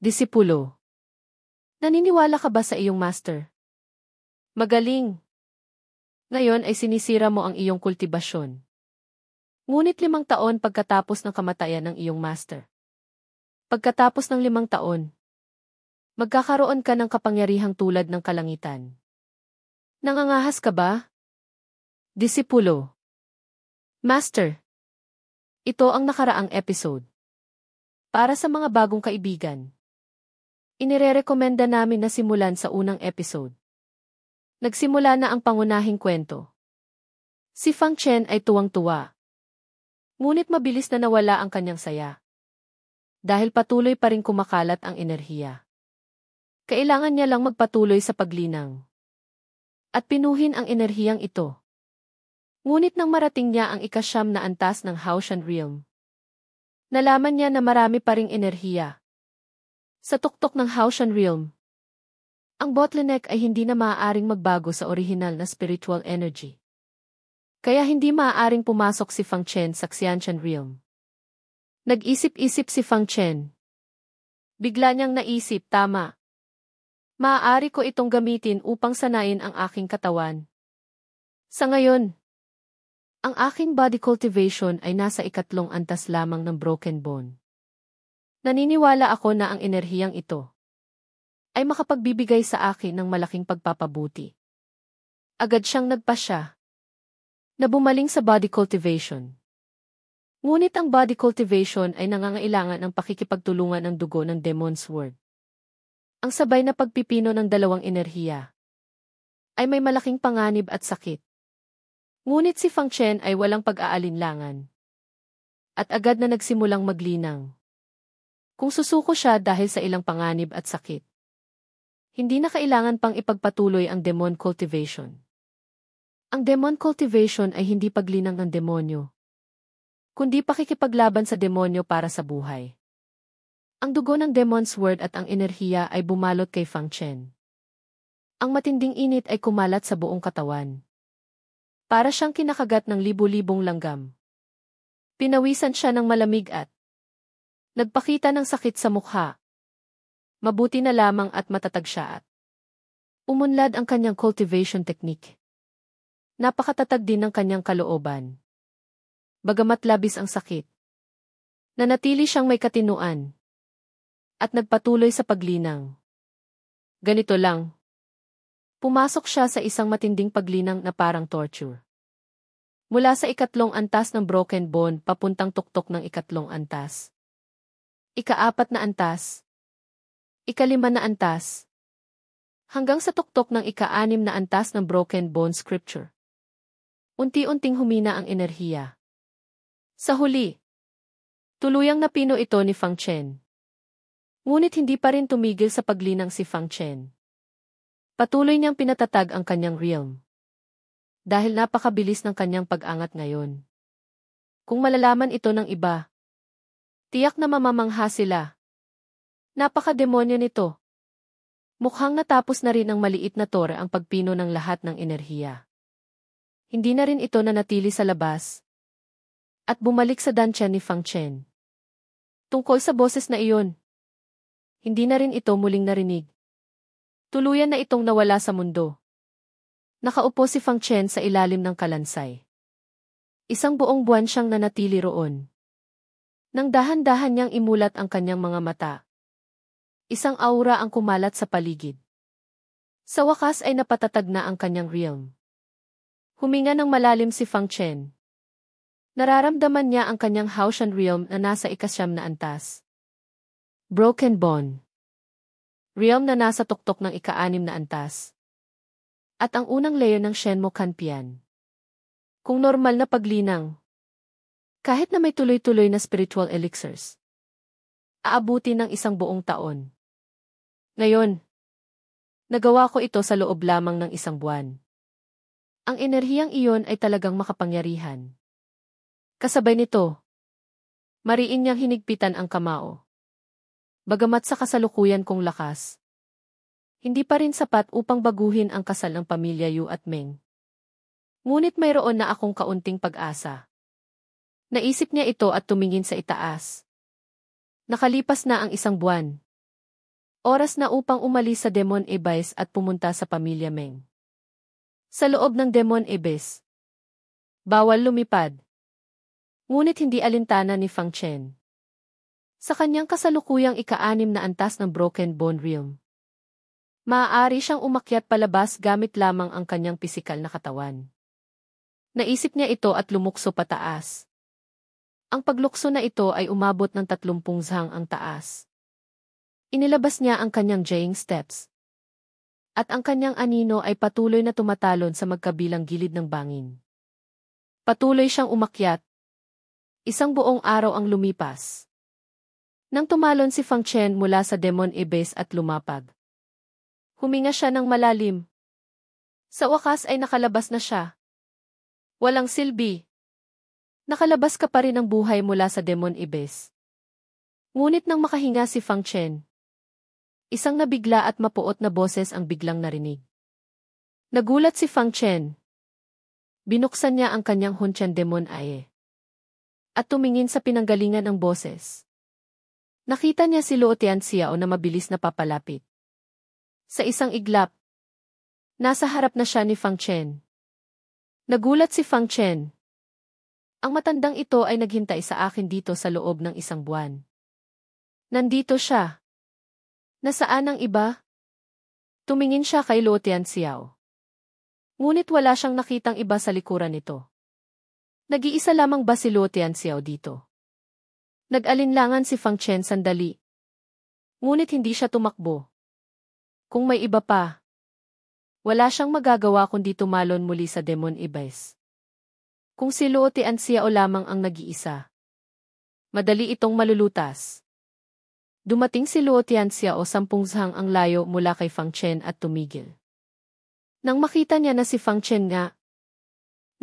Disipulo. Naniniwala ka ba sa iyong master? Magaling. Ngayon ay sinisira mo ang iyong kultibasyon. Ngunit 5 taon pagkatapos ng kamatayan ng iyong master. Pagkatapos ng 5 taon, magkakaroon ka ng kapangyarihang tulad ng kalangitan. Nangangahas ka ba? Disipulo. Master. Ito ang nakaraang episode. Para sa mga bagong kaibigan, inirerekomenda namin na simulan sa unang episode. Nagsimula na ang pangunahing kwento. Si Fang Chen ay tuwang-tuwa. Ngunit mabilis na nawala ang kanyang saya. Dahil patuloy pa rin kumakalat ang enerhiya. Kailangan niya lang magpatuloy sa paglinang. At pinuhin ang enerhiyang ito. Ngunit nang marating niya ang ika-9 na antas ng Haoshan Realm, nalaman niya na marami pa ring enerhiya. Sa tuktok ng Haoshan Realm, ang bottleneck ay hindi na maaaring magbago sa orihinal na spiritual energy. Kaya hindi maaaring pumasok si Fang Chen sa Xianshan Realm. Nag-isip-isip si Fang Chen. Bigla niyang naisip, tama. Maaari ko itong gamitin upang sanayin ang aking katawan. Sa ngayon, ang aking body cultivation ay nasa 3 antas lamang ng broken bone. Naniniwala ako na ang enerhiyang ito ay makapagbibigay sa akin ng malaking pagpapabuti. Agad siyang nagpasya na bumaling sa body cultivation. Ngunit ang body cultivation ay nangangailangan ng pakikipagtulungan ng dugo ng Demon's Word. Ang sabay na pagpipino ng dalawang enerhiya ay may malaking panganib at sakit. Ngunit si Fang Chen ay walang pag-aalinlangan. At agad na nagsimulang maglinang. Kung susuko siya dahil sa ilang panganib at sakit, hindi na kailangan pang ipagpatuloy ang demon cultivation. Ang demon cultivation ay hindi paglinang ng demonyo, kundi pakikipaglaban sa demonyo para sa buhay. Ang dugo ng Demon's Word at ang enerhiya ay bumalot kay Fang Chen. Ang matinding init ay kumalat sa buong katawan. Para siyang kinakagat ng libu-libong langgam. Pinawisan siya ng malamig at nagpakita ng sakit sa mukha. Mabuti na lamang at matatag siya at umunlad ang kanyang cultivation technique. Napakatatag din ng kanyang kalooban. Bagamat labis ang sakit, nanatili siyang may katinuan at nagpatuloy sa paglinang. Ganito lang. Pumasok siya sa isang matinding paglinang na parang torture. Mula sa 3 antas ng broken bone papuntang tuktok ng 3 antas. 4 na antas. 5 na antas. Hanggang sa tuktok ng 6 na antas ng broken bone scripture. Unti-unting humina ang enerhiya. Sa huli, tuluyang napino ito ni Fang Chen. Ngunit hindi pa rin tumigil sa paglinang si Fang Chen. Patuloy niyang pinatatag ang kanyang realm. Dahil napakabilis ng kanyang pag-angat ngayon. Kung malalaman ito ng iba, tiyak na mamamangha sila. Napaka-demonyo nito. Mukhang natapos na rin ang maliit na tore ang pagpino ng lahat ng enerhiya. Hindi na rin ito nanatili sa labas. At bumalik sa dansya ni Fang Chen. Tungkol sa boses na iyon, hindi na rin ito muling narinig. Tuluyan na itong nawala sa mundo. Nakaupo si Fang Chen sa ilalim ng kalansay. Isang buong buwan siyang nanatili roon. Nang dahan-dahan niyang imulat ang kanyang mga mata. Isang aura ang kumalat sa paligid. Sa wakas ay napatatag na ang kanyang realm. Huminga ng malalim si Fang Chen. Nararamdaman niya ang kanyang Haoshan Realm na nasa 9 na antas. Broken Bone. Realm na nasa tuktok ng 6 na antas. At ang unang layer ng Shenmo Kanpian. Kung normal na paglinang, kahit na may tuloy-tuloy na spiritual elixirs, aabuti ng 1 buong taon. Ngayon, nagawa ko ito sa loob lamang ng 1 buwan. Ang enerhiyang iyon ay talagang makapangyarihan. Kasabay nito, mariin niyang hinigpitan ang kamao. Bagamat sa kasalukuyan kong lakas, hindi pa rin sapat upang baguhin ang kasal ng pamilya Yu at Meng. Ngunit mayroon na akong kaunting pag-asa. Naisip niya ito at tumingin sa itaas. Nakalipas na ang 1 buwan. Oras na upang umalis sa Demon Abyss at pumunta sa pamilya Meng. Sa loob ng Demon Abyss, bawal lumipad. Ngunit hindi alintana ni Fang Chen. Sa kanyang kasalukuyang ika-6 na antas ng Broken Bone Realm, maaari siyang umakyat palabas gamit lamang ang kanyang pisikal na katawan. Naisip niya ito at lumukso pataas. Ang paglukso na ito ay umabot ng 30 zhang ang taas. Inilabas niya ang kanyang Jing steps. At ang kanyang anino ay patuloy na tumatalon sa magkabilang gilid ng bangin. Patuloy siyang umakyat. Isang buong araw ang lumipas. Nang tumalon si Fang Chen mula sa Demon Abyss at lumapag, huminga siya ng malalim. Sa wakas ay nakalabas na siya. Walang silbi. Nakalabas ka pa rin ng buhay mula sa Demon Abyss. Ngunit nang makahinga si Fang Chen, isang nabigla at mapuot na boses ang biglang narinig. Nagulat si Fang Chen. Binuksan niya ang kanyang Huntian Demon Eye at tumingin sa pinanggalingan ng boses. Nakita niya si Luo Tianxiao na mabilis na papalapit. Sa isang iglap, nasa harap na siya ni Fang Chen. Nagulat si Fang Chen. Ang matandang ito ay naghintay sa akin dito sa loob ng 1 buwan. Nandito siya. Nasaan ang iba? Tumingin siya kay Luo Tianxiao. Ngunit wala siyang nakitang iba sa likuran nito. Nag-iisa lamang ba si Luo Tianxiao dito? Nag-alinlangan si Fang Chen sandali. Ngunit hindi siya tumakbo. Kung may iba pa, wala siyang magagawa kundi tumalon muli sa Demon Abyss. Kung si Luo Tianxiao lamang ang nag-iisa, madali itong malulutas. Dumating si Luo Tianxiao 10 zhang ang layo mula kay Fang Chen at tumigil. Nang makita niya na si Fang Chen nga,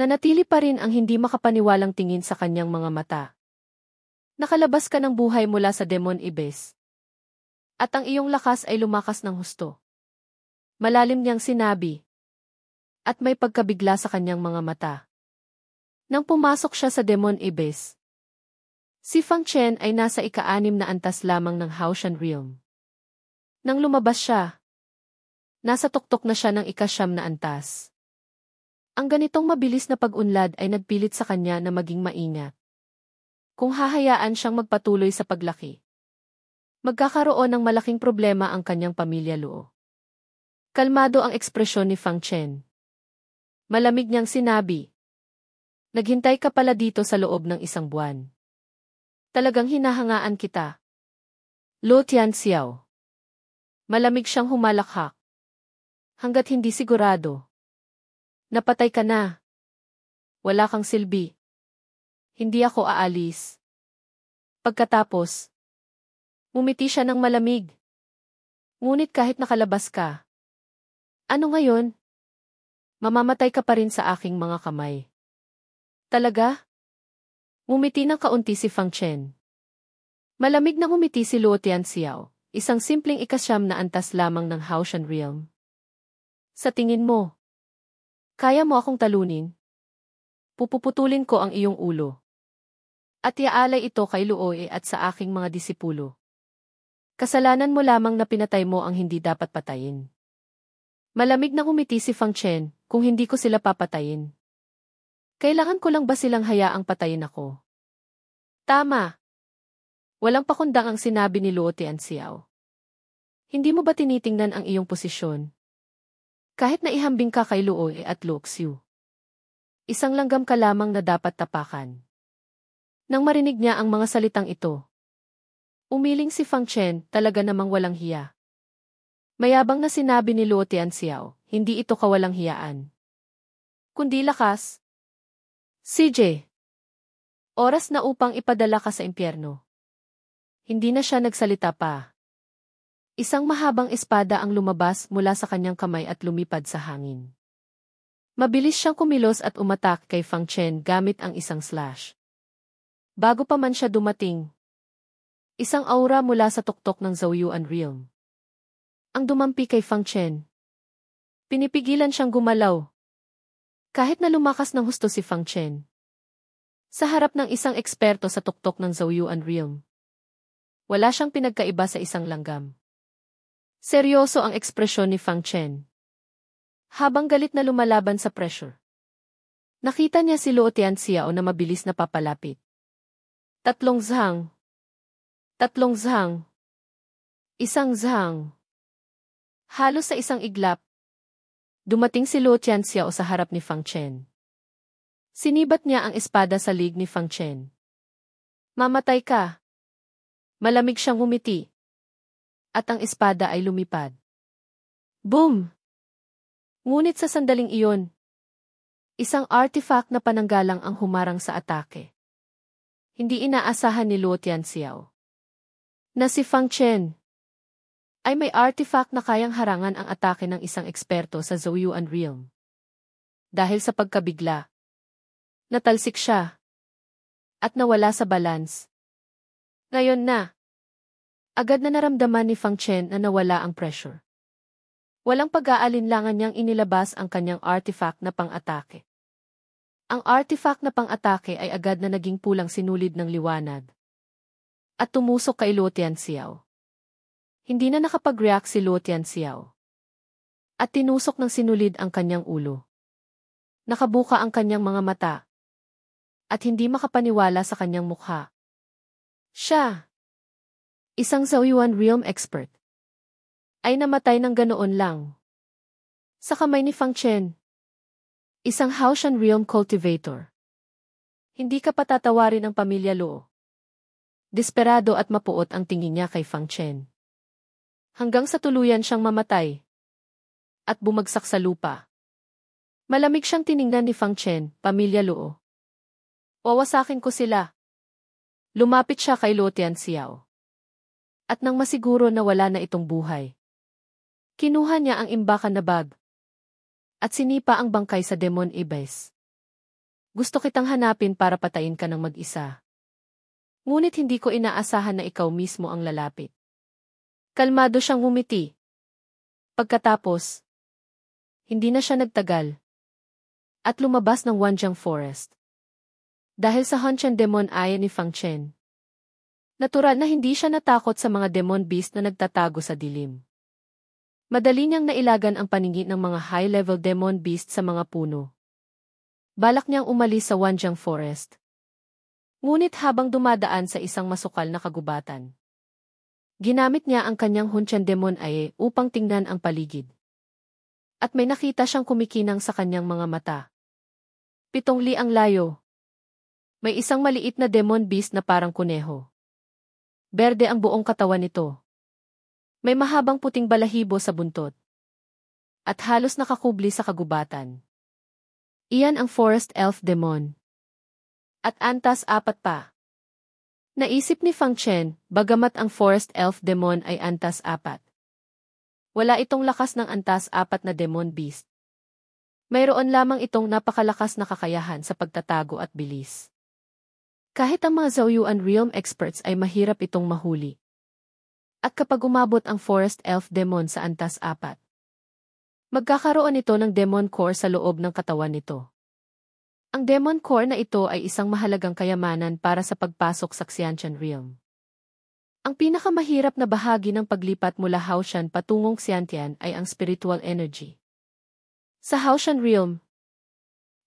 nanatili pa rin ang hindi makapaniwalang tingin sa kanyang mga mata. Nakalabas ka ng buhay mula sa Demon Abyss. At ang iyong lakas ay lumakas ng husto. Malalim niyang sinabi. At may pagkabigla sa kanyang mga mata. Nang pumasok siya sa Demon Abyss, si Fang Chen ay nasa ika-6 na antas lamang ng Haoshan Realm. Nang lumabas siya, nasa tuktok na siya ng ika-9 na antas. Ang ganitong mabilis na pag-unlad ay nagpilit sa kanya na maging maingat. Kung hahayaan siyang magpatuloy sa paglaki, magkakaroon ng malaking problema ang kanyang pamilya Luo. Kalmado ang ekspresyon ni Fang Chen. Malamig niyang sinabi, naghintay ka pala dito sa loob ng 1 buwan. Talagang hinahangaan kita. Luo Tianxiao. Malamig siyang humalakhak. Hanggat hindi sigurado. Napatay ka na. Wala kang silbi. Hindi ako aalis. Pagkatapos, ngumiti siya ng malamig. Ngunit kahit nakalabas ka, ano ngayon? Mamamatay ka pa rin sa aking mga kamay. Talaga? Ngumiti ng kaunti si Fang Chen. Malamig na ngumiti si Luo Tianxiao, isang simpleng ika-9 na antas lamang ng Haoshan Realm. Sa tingin mo, kaya mo akong talunin? Pupuputulin ko ang iyong ulo. At iaalay ito kay Luoe at sa aking mga disipulo. Kasalanan mo lamang na pinatay mo ang hindi dapat patayin. Malamig na ngumiti si Fang Chen, kung hindi ko sila papatayin. Kailangan ko lang ba silang hayaang patayin ako? Tama. Walang pakundang ang sinabi ni Luo Tianxiao. Hindi mo ba tinitingnan ang iyong posisyon? Kahit na ihambing ka kay Luoe at Luoxiu, isang langgam ka lamang na dapat tapakan. Nang marinig niya ang mga salitang ito, umiling si Fang Chen, talaga namang walang hiya. Mayabang na sinabi ni Luo Tianxiao, hindi ito kawalang hiyaan, kundi lakas. CJ, oras na upang ipadala ka sa impyerno. Hindi na siya nagsalita pa. Isang mahabang espada ang lumabas mula sa kanyang kamay at lumipad sa hangin. Mabilis siyang kumilos at umatak kay Fang Chen gamit ang isang slash. Bago pa man siya dumating, isang aura mula sa tuktok ng Zhouyuan Realm ang dumampi kay Fang Chen. Pinipigilan siyang gumalaw. Kahit na lumakas ng husto si Fang Chen, sa harap ng isang eksperto sa tuktok ng Zhouyuan Realm, wala siyang pinagkaiba sa isang langgam. Seryoso ang ekspresyon ni Fang Chen. Habang galit na lumalaban sa pressure. Nakita niya si Luo Tianxiao na mabilis na papalapit. Tatlong zhang. Tatlong zhang. Isang zhang. Halos sa isang iglap. Dumating si Luo Tianxiao sa harap ni Fang Chen. Sinibat niya ang espada sa lig ni Fang Chen. Mamatay ka. Malamig siyang ngumiti. At ang espada ay lumipad. Boom! Ngunit sa sandaling iyon, isang artifact na pananggalang ang humarang sa atake. Hindi inaasahan ni Luo Tianxiao na si Fang Chen ay may artifact na kayang harangan ang atake ng isang eksperto sa Zhouyuan Realm. Dahil sa pagkabigla, natalsik siya at nawala sa balance. Ngayon na, agad na naramdaman ni Fang Chen na nawala ang pressure. Walang pag-aalinlangan niyang inilabas ang kanyang artifact na pang-atake. Ang artifact na pang-atake ay agad na naging pulang sinulid ng liwanag at tumusok kay Luo Tianxiao. Hindi na nakapag-react si Luo Tianxiao at tinusok ng sinulid ang kanyang ulo. Nakabuka ang kanyang mga mata at hindi makapaniwala sa kanyang mukha. Siya, isang Zhouyuan Realm expert, ay namatay ng ganoon lang. Sa kamay ni Fang Chen, isang Haoshan Realm cultivator. Hindi ka patatawarin ang pamilya Luo. Desperado at mapuot ang tingin niya kay Fang Chen. Hanggang sa tuluyan siyang mamatay at bumagsak sa lupa. Malamig siyang tiningnan ni Fang Chen, pamilya Luo. Wawasakin ko sila. Lumapit siya kay Luo Tianxiao. At nang masiguro na wala na itong buhay, kinuha niya ang imbakan na bag at sinipa ang bangkay sa Demon Abyss. Gusto kitang hanapin para patayin ka ng mag-isa. Ngunit hindi ko inaasahan na ikaw mismo ang lalapit. Kalmado siyang ngumiti. Pagkatapos, hindi na siya nagtagal at lumabas ng Wanjiang Forest. Dahil sa Hongqian Demon Eye ni Fang Chen, natural na hindi siya natakot sa mga demon beast na nagtatago sa dilim. Madali niyang nailagan ang paningin ng mga high-level demon beast sa mga puno. Balak niyang umalis sa Wanjiang Forest. Ngunit habang dumadaan sa isang masukal na kagubatan, ginamit niya ang kanyang Hongqian Demon Eye upang tingnan ang paligid. At may nakita siyang kumikinang sa kanyang mga mata. 7 li ang layo. May isang maliit na demon beast na parang kuneho. Berde ang buong katawan nito. May mahabang puting balahibo sa buntot. At halos nakakubli sa kagubatan. Iyan ang Forest Elf Demon. At antas 4 pa. Naisip ni Fang Chen, bagamat ang Forest Elf Demon ay antas 4. Wala itong lakas ng antas 4 na demon beast. Mayroon lamang itong napakalakas na kakayahan sa pagtatago at bilis. Kahit ang mga Zhouyuan Realm experts ay mahirap itong mahuli. At kapag umabot ang Forest Elf Demon sa antas 4, magkakaroon ito ng Demon Core sa loob ng katawan nito. Ang Demon Core na ito ay isang mahalagang kayamanan para sa pagpasok sa Xiantian Realm. Ang pinakamahirap na bahagi ng paglipat mula Haoshan patungong Xiantian ay ang spiritual energy. Sa Haoshan Realm,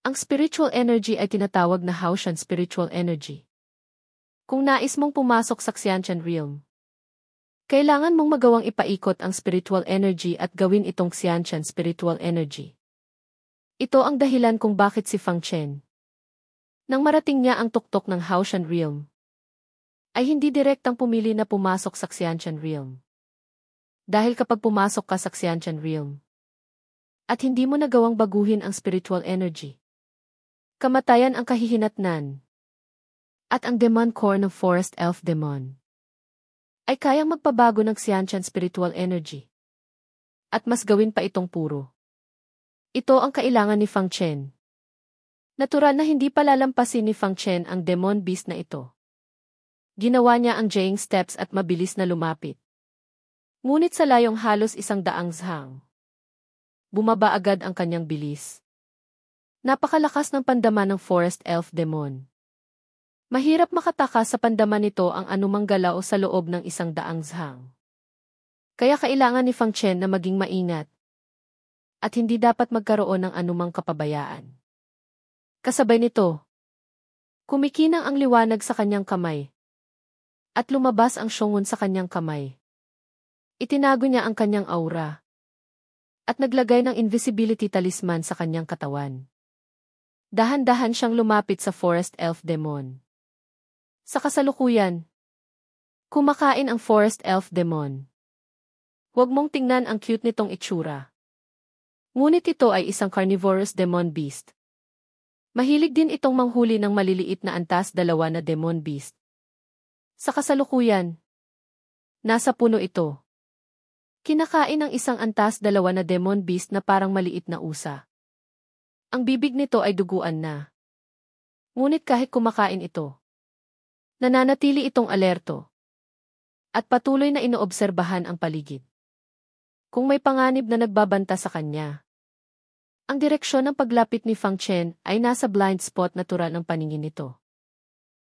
ang spiritual energy ay tinatawag na Haoshan spiritual energy. Kung nais mong pumasok sa Xiantian Realm, kailangan mong magawang ipaikot ang spiritual energy at gawin itong Xiantian spiritual energy. Ito ang dahilan kung bakit si Fang Chen, nang marating niya ang tuktok ng Haoshan Realm, ay hindi direktang pumili na pumasok sa Xiantian Realm. Dahil kapag pumasok ka sa Xiantian Realm, at hindi mo nagawang baguhin ang spiritual energy, kamatayan ang kahihinatnan. At ang Demon Core ng Forest Elf Demon ay kayang magpabago ng Xiantian spiritual energy. At mas gawin pa itong puro. Ito ang kailangan ni Fang Chen. Natural na hindi palalampasin ni Fang Chen ang demon beast na ito. Ginawa niya ang Jing steps at mabilis na lumapit. Ngunit sa layong halos 100 zhang, bumaba agad ang kanyang bilis. Napakalakas ng pandaman ng Forest Elf Demon. Mahirap makatakas sa pandaman nito ang anumang galaw sa loob ng 100 zhang. Kaya kailangan ni Fang Chen na maging maingat. At hindi dapat magkaroon ng anumang kapabayaan. Kasabay nito, kumikinang ang liwanag sa kanyang kamay. At lumabas ang Shongun sa kanyang kamay. Itinago niya ang kanyang aura. At naglagay ng invisibility talisman sa kanyang katawan. Dahan-dahan siyang lumapit sa Forest Elf Demon. Sa kasalukuyan, kumakain ang Forest Elf Demon. Huwag mong tingnan ang cute nitong itsura. Ngunit ito ay isang carnivorous demon beast. Mahilig din itong manghuli ng maliliit na antas dalawa na demon beast. Sa kasalukuyan, nasa puno ito. Kinakain ng isang antas dalawa na demon beast na parang maliit na usa. Ang bibig nito ay duguan na. Ngunit kahit kumakain ito, nananatili itong alerto. At patuloy na inoobserbahan ang paligid. Kung may panganib na nagbabanta sa kanya. Ang direksyon ng paglapit ni Fang Chen ay nasa blind spot natural ng paningin nito.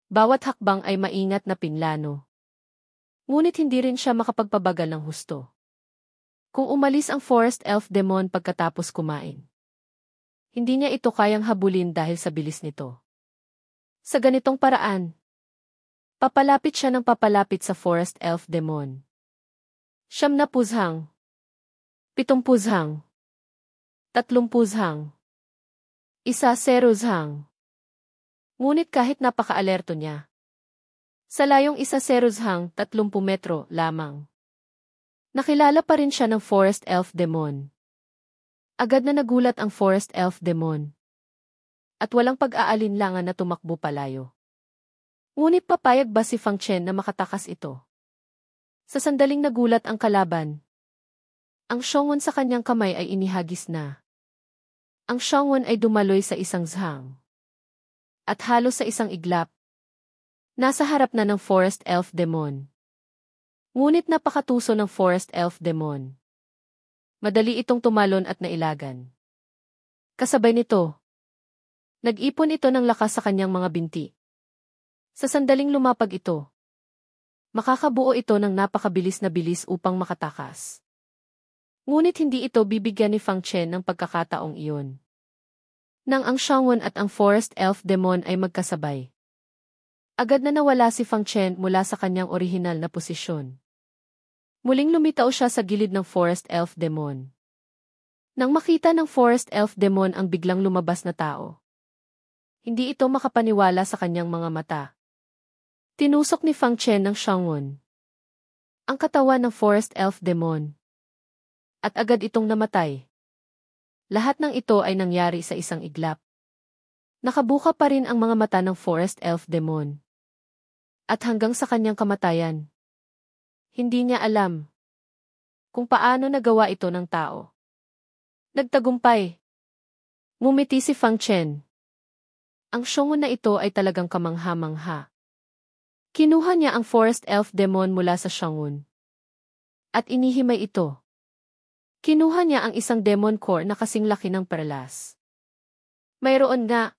Bawat hakbang ay maingat na pinlano. Ngunit hindi rin siya makapagpabagal ng husto. Kung umalis ang Forest Elf Demon pagkatapos kumain, hindi niya ito kayang habulin dahil sa bilis nito. Sa ganitong paraan, papalapit siya ng papalapit sa Forest Elf Demon. 9 pushang. 7 pushang. 3 pushang. 1-0 hang. Ngunit kahit napaka-alerto niya, sa layong 1-0 hang 30 metro lamang, nakilala pa rin siya ng Forest Elf Demon. Agad na nagulat ang Forest Elf Demon. At walang pag-aalinlangan na tumakbo palayo. Ngunit papayag ba si Fang Chen na makatakas ito? Sa sandaling nagulat ang kalaban, ang Shongun sa kanyang kamay ay inihagis na. Ang Shongun ay dumaloy sa isang zhang. At halos sa isang iglap, nasa harap na ng Forest Elf Demon. Ngunit napakatuso ng Forest Elf Demon. Madali itong tumalon at nailagan. Kasabay nito, nag-ipon ito ng lakas sa kanyang mga binti. Sa sandaling lumapag ito, makakabuo ito ng napakabilis na bilis upang makatakas. Ngunit hindi ito bibigyan ni Fang Chen ng pagkakataong iyon. Nang ang Shongun at ang Forest Elf Demon ay magkasabay, agad na nawala si Fang Chen mula sa kanyang orihinal na posisyon. Muling lumitaw siya sa gilid ng Forest Elf Demon. Nang makita ng Forest Elf Demon ang biglang lumabas na tao, hindi ito makapaniwala sa kanyang mga mata. Tinusok ni Fang Chen ng Shongun ang katawan ng Forest Elf Demon. At agad itong namatay. Lahat ng ito ay nangyari sa isang iglap. Nakabuka pa rin ang mga mata ng Forest Elf Demon. At hanggang sa kanyang kamatayan, hindi niya alam kung paano nagawa ito ng tao. Nagtagumpay. Ngumiti si Fang Chen. Ang Shongun na ito ay talagang kamangha-mangha. Kinuha niya ang Forest Elf Demon mula sa Shongun. At inihimay ito. Kinuha niya ang isang demon core na kasing laki ng perlas. Mayroon nga.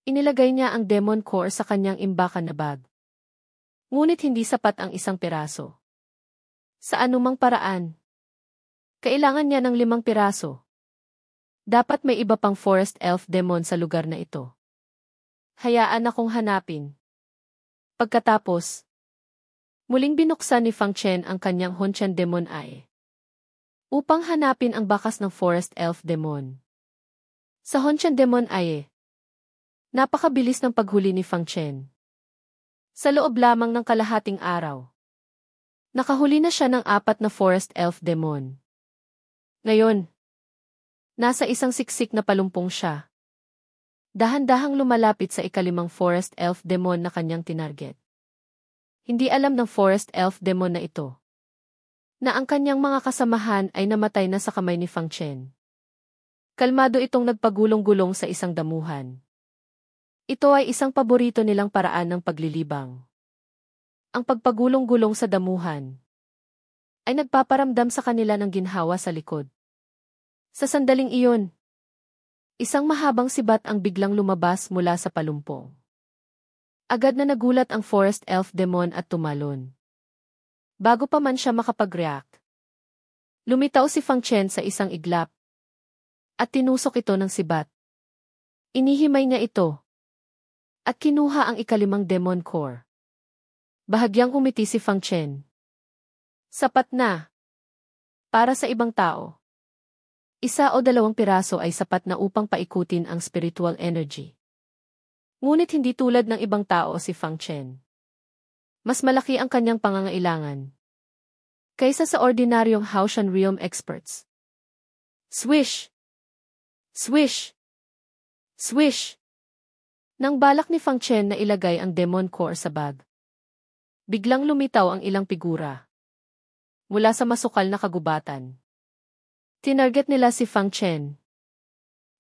Inilagay niya ang demon core sa kanyang imbakan na bag. Ngunit hindi sapat ang isang piraso. Sa anumang paraan, kailangan niya ng 5 piraso. Dapat may iba pang Forest Elf Demon sa lugar na ito. Hayaan akong hanapin. Pagkatapos, muling binuksan ni Fang Chen ang kanyang Hontian Demon Eye upang hanapin ang bakas ng Forest Elf Demon. Sa Hontian Demon Eye, napakabilis ng paghuli ni Fang Chen. Sa loob lamang ng kalahating araw, nakahuli na siya ng 4 na Forest Elf Demon. Ngayon, nasa isang siksik na palumpong siya. Dahan-dahang lumalapit sa ika-5 Forest Elf Demon na kanyang tinarget. Hindi alam ng Forest Elf Demon na ito na ang kanyang mga kasamahan ay namatay na sa kamay ni Fang Chen. Kalmado itong nagpagulong-gulong sa isang damuhan. Ito ay isang paborito nilang paraan ng paglilibang. Ang pagpagulong-gulong sa damuhan ay nagpaparamdam sa kanila ng ginhawa sa likod. Sa sandaling iyon, isang mahabang sibat ang biglang lumabas mula sa palumpong. Agad na nagulat ang Forest Elf Demon at tumalon. Bago pa man siya makapag-react, Lumitaw si Fang Chen sa isang iglap. At tinusok ito ng sibat. Inihimay niya ito. At kinuha ang ikalimang demon core. Bahagyang umiti si Fang Chen. Sapat na. Para sa ibang tao. 1 o 2 piraso ay sapat na upang paikutin ang spiritual energy. Ngunit hindi tulad ng ibang tao si Fang Chen. Mas malaki ang kanyang pangangailangan kaysa sa ordinaryong Haoshan Realm experts. Swish! Swish! Swish! Nang balak ni Fang Chen na ilagay ang demon core sa bag, biglang lumitaw ang ilang figura mula sa masukal na kagubatan. Tinarget nila si Fang Chen.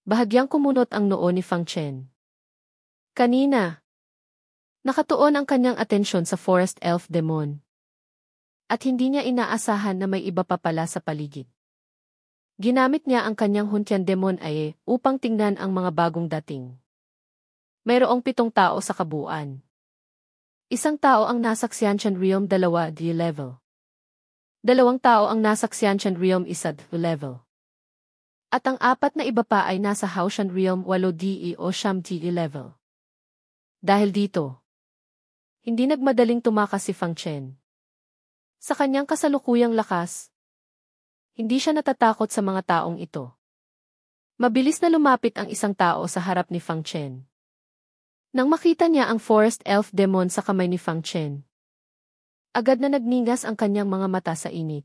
Bahagyang kumunot ang noo ni Fang Chen. Kanina, nakatuon ang kanyang atensyon sa Forest Elf Demon. At hindi niya inaasahan na may iba pa pala sa paligid. Ginamit niya ang kanyang Huntian Demon Aye upang tingnan ang mga bagong dating. Mayroong 7 tao sa kabuuan. 1 tao ang nasa Xianshan Realm 2D level. 2 tao ang nasa Xianshan Realm 1D level. At ang 4 na iba pa ay nasa Haoshan Realm 8DE o Siyam-DE level. Dahil dito, hindi nagmadaling tumakas si Fang Chen. Sa kanyang kasalukuyang lakas, hindi siya natatakot sa mga taong ito. Mabilis na lumapit ang isang tao sa harap ni Fang Chen. Nang makita niya ang Forest Elf Demon sa kamay ni Fang Chen, agad na nagningas ang kanyang mga mata sa init.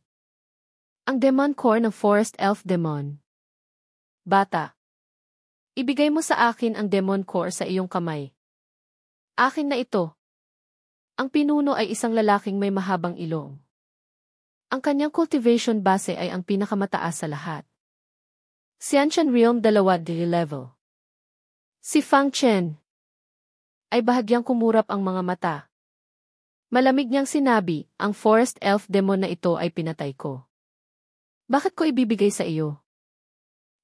Ang Demon Core ng Forest Elf Demon. Bata, ibigay mo sa akin ang Demon Core sa iyong kamay. Akin na ito. Ang pinuno ay isang lalaking may mahabang ilong. Ang kanyang cultivation base ay ang pinakamataas sa lahat. Xianshan Realm 2D level. Si Fang Chen ay bahagyang kumurap ang mga mata. Malamig niyang sinabi, ang Forest Elf Demon na ito ay pinatay ko. Bakit ko ibibigay sa iyo?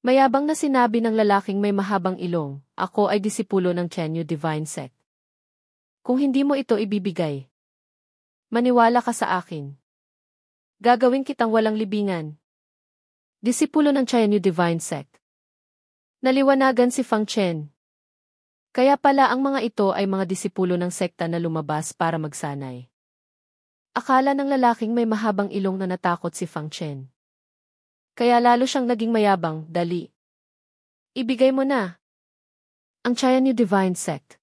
Mayabang na sinabi ng lalaking may mahabang ilong, ako ay disipulo ng Chenyu Divine Sect. Kung hindi mo ito ibibigay, maniwala ka sa akin. Gagawin kitang walang libingan. Disipulo ng Chenyu Divine Sect. Naliwanagan si Fang Chen. Kaya pala ang mga ito ay mga disipulo ng sekta na lumabas para magsanay. Akala ng lalaking may mahabang ilong na natakot si Fang Chen. Kaya lalo siyang naging mayabang, dali. Ibigay mo na. Ang Chenyu Divine Sect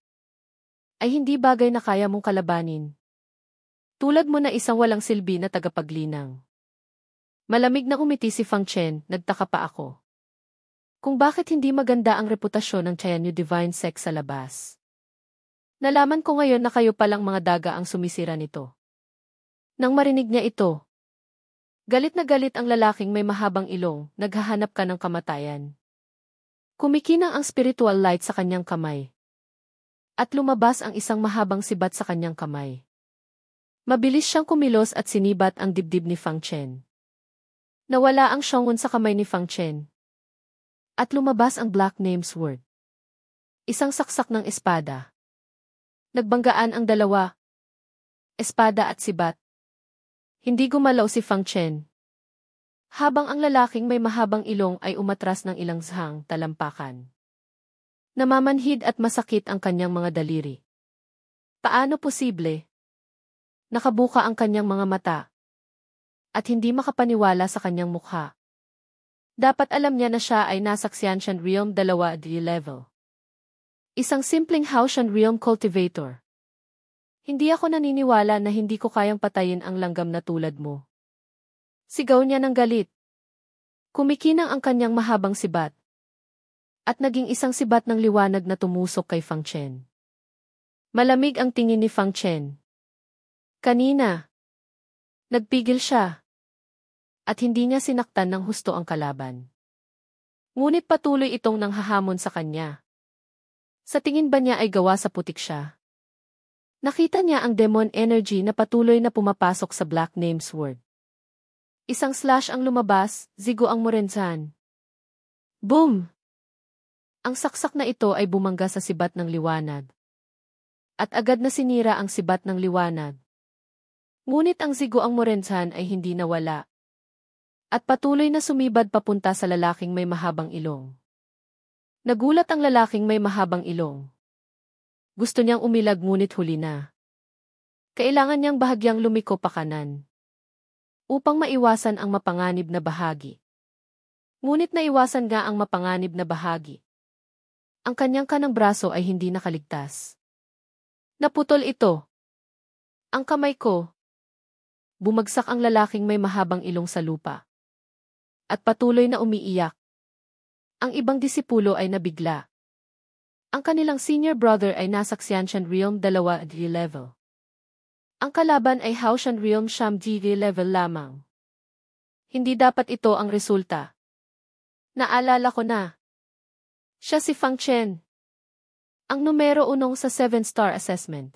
ay hindi bagay na kaya mong kalabanin. Tulad mo na isang walang silbi na tagapaglinang. Malamig na umiti si Fang Chen, nagtaka pa ako. Kung bakit hindi maganda ang reputasyon ng Chenyu Divine Sect sa labas. Nalaman ko ngayon na kayo palang mga daga ang sumisira nito. Nang marinig niya ito, galit na galit ang lalaking may mahabang ilong, naghahanap ka ng kamatayan. Kumikinang ang spiritual light sa kanyang kamay. At lumabas ang isang mahabang sibat sa kanyang kamay. Mabilis siyang kumilos at sinibat ang dibdib ni Fang Chen. Nawala ang Shongun sa kamay ni Fang Chen. At lumabas ang Black Name Sword. Isang saksak ng espada. Nagbanggaan ang dalawa. Espada at sibat. Hindi gumalaw si Fang Chen. Habang ang lalaking may mahabang ilong ay umatras ng ilang zhang talampakan. Namamanhid at masakit ang kanyang mga daliri. Paano posible? Nakabuka ang kanyang mga mata. At hindi makapaniwala sa kanyang mukha. Dapat alam niya na siya ay nasa Xianshan Realm 2D level. Isang simpleng Haoshan Realm cultivator. Hindi ako naniniwala na hindi ko kayang patayin ang langgam na tulad mo. Sigaw niya ng galit. Kumikinang ang kanyang mahabang sibat. At naging isang sibat ng liwanag na tumusok kay Fang Chen. Malamig ang tingin ni Fang Chen. Kanina, nagpigil siya. At hindi niya sinaktan ng husto ang kalaban. Ngunit patuloy itong nanghahamon sa kanya. Sa tingin ba niya ay gawa sa putik siya? Nakita niya ang demon energy na patuloy na pumapasok sa Black Name Sword. Isang slash ang lumabas, zigo ang Morenzan. Boom! Ang saksak na ito ay bumangga sa sibat ng liwanag. At agad na sinira ang sibat ng liwanag. Ngunit ang zigo ang Morenzan ay hindi nawala. At patuloy na sumibad papunta sa lalaking may mahabang ilong. Nagulat ang lalaking may mahabang ilong. Gusto niyang umilag ngunit huli na. Kailangan niyang bahagyang lumiko pa kanan upang maiwasan ang mapanganib na bahagi. Ngunit naiwasan nga ang mapanganib na bahagi. Ang kanyang kanang braso ay hindi nakaligtas. Naputol ito. Ang kamay ko. Bumagsak ang lalaking may mahabang ilong sa lupa. At patuloy na umiiyak. Ang ibang disipulo ay nabigla. Ang kanilang senior brother ay nasa Xianshan Realm 2 level. Ang kalaban ay Haoshan Realm Sham level lamang. Hindi dapat ito ang resulta. Naalala ko na. Siya si Fang Chen. Ang numero 1 sa 7-star assessment.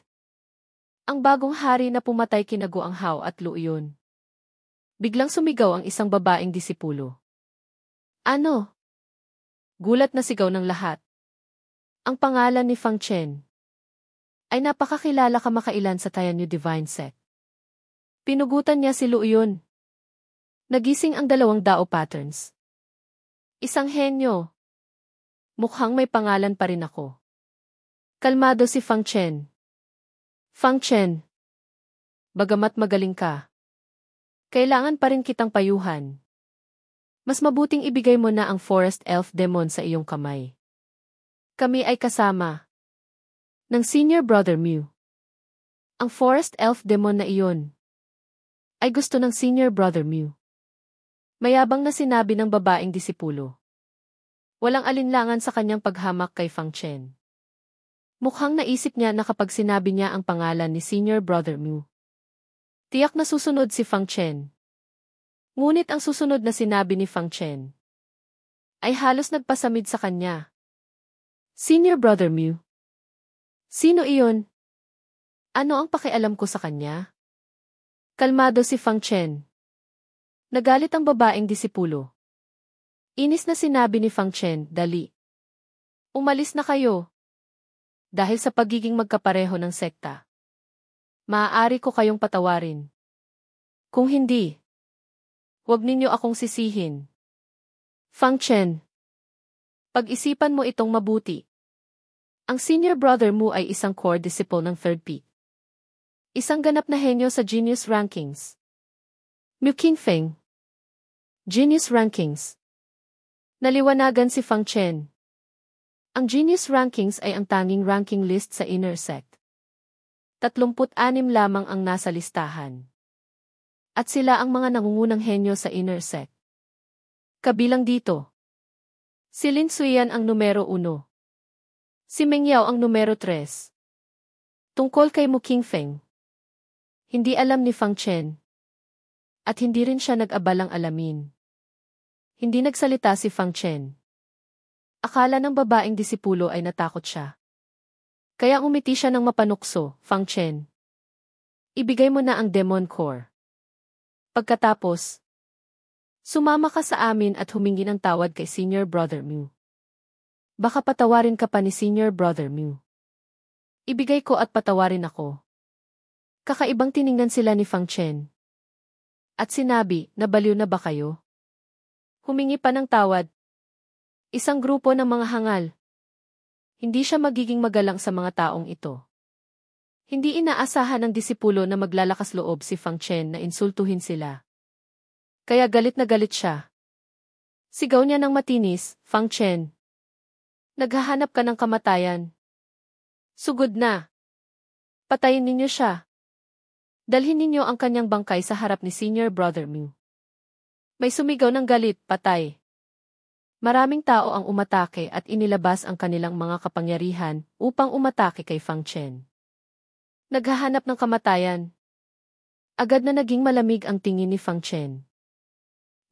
Ang bagong hari na pumatay kina Guang Hao at Lu Yun. Biglang sumigaw ang isang babaeng disipulo. Ano? Gulat na sigaw ng lahat. Ang pangalan ni Fang Chen ay napakakilala kamakailan sa Tianyu Divine Sect. Pinugutan niya si Lu Yun. Nagising ang 2 Dao Patterns. Isang henyo. Mukhang may pangalan pa rin ako. Kalmado si Fang Chen. Fang Chen. Bagamat magaling ka, kailangan pa rin kitang payuhan. Mas mabuting ibigay mo na ang Forest Elf Demon sa iyong kamay. Kami ay kasama ng Senior Brother Mew. Ang Forest Elf Demon na iyon ay gusto ng Senior Brother Mew. Mayabang na sinabi ng babaeng disipulo. Walang alinlangan sa kanyang paghamak kay Fang Chen. Mukhang naisip niya na kapag sinabi niya ang pangalan ni Senior Brother Mew, tiyak na susunod si Fang Chen. Ngunit ang susunod na sinabi ni Fang Chen ay halos nagpasamid sa kanya. Senior Brother Mew? Sino iyon? Ano ang pakialam ko sa kanya? Kalmado si Fang Chen. Nagalit ang babaeng disipulo. Inis na sinabi ni Fang Chen, dali. Umalis na kayo. Dahil sa pagiging magkapareho ng sekta. Maaari ko kayong patawarin. Kung hindi, huwag ninyo akong sisihin. Fang Chen. Pag-isipan mo itong mabuti. Ang senior brother mo ay isang core disciple ng third peak. Isang ganap na henyo sa Genius Rankings. Mu Qingfeng. Genius Rankings. Naliwanagan si Fang Chen. Ang Genius Rankings ay ang tanging ranking list sa inner sect. 36 lamang ang nasa listahan. At sila ang mga nangungunang henyo sa inner sect. Kabilang dito, si Lin Suyan ang numero 1. Si Meng Yao ang numero 3. Tungkol kay Mu Qingfeng, hindi alam ni Fang Chen. At hindi rin siya nag-abalang alamin. Hindi nagsalita si Fang Chen. Akala ng babaeng disipulo ay natakot siya. Kaya umiti siya ng mapanukso, Fang Chen. Ibigay mo na ang Demon Core. Pagkatapos, sumama ka sa amin at humingi ng tawad kay Senior Brother Mew. Baka patawarin ka pa ni Senior Brother Mew. Ibigay ko at patawarin ako. Kakaibang tiningnan sila ni Fang Chen. At sinabi, nabaliw na ba kayo? Humingi pa ng tawad. Isang grupo ng mga hangal. Hindi siya magiging magalang sa mga taong ito. Hindi inaasahan ng disipulo na maglalakas loob si Fang Chen na insultuhin sila. Kaya galit na galit siya. Sigaw niya ng matinis, Fang Chen. Naghahanap ka ng kamatayan. Sugod na. Patayin ninyo siya. Dalhin ninyo ang kanyang bangkay sa harap ni Senior Brother Mew. May sumigaw ng galit, patay. Maraming tao ang umatake at inilabas ang kanilang mga kapangyarihan upang umatake kay Fang Chen. Naghahanap ng kamatayan. Agad na naging malamig ang tingin ni Fang Chen.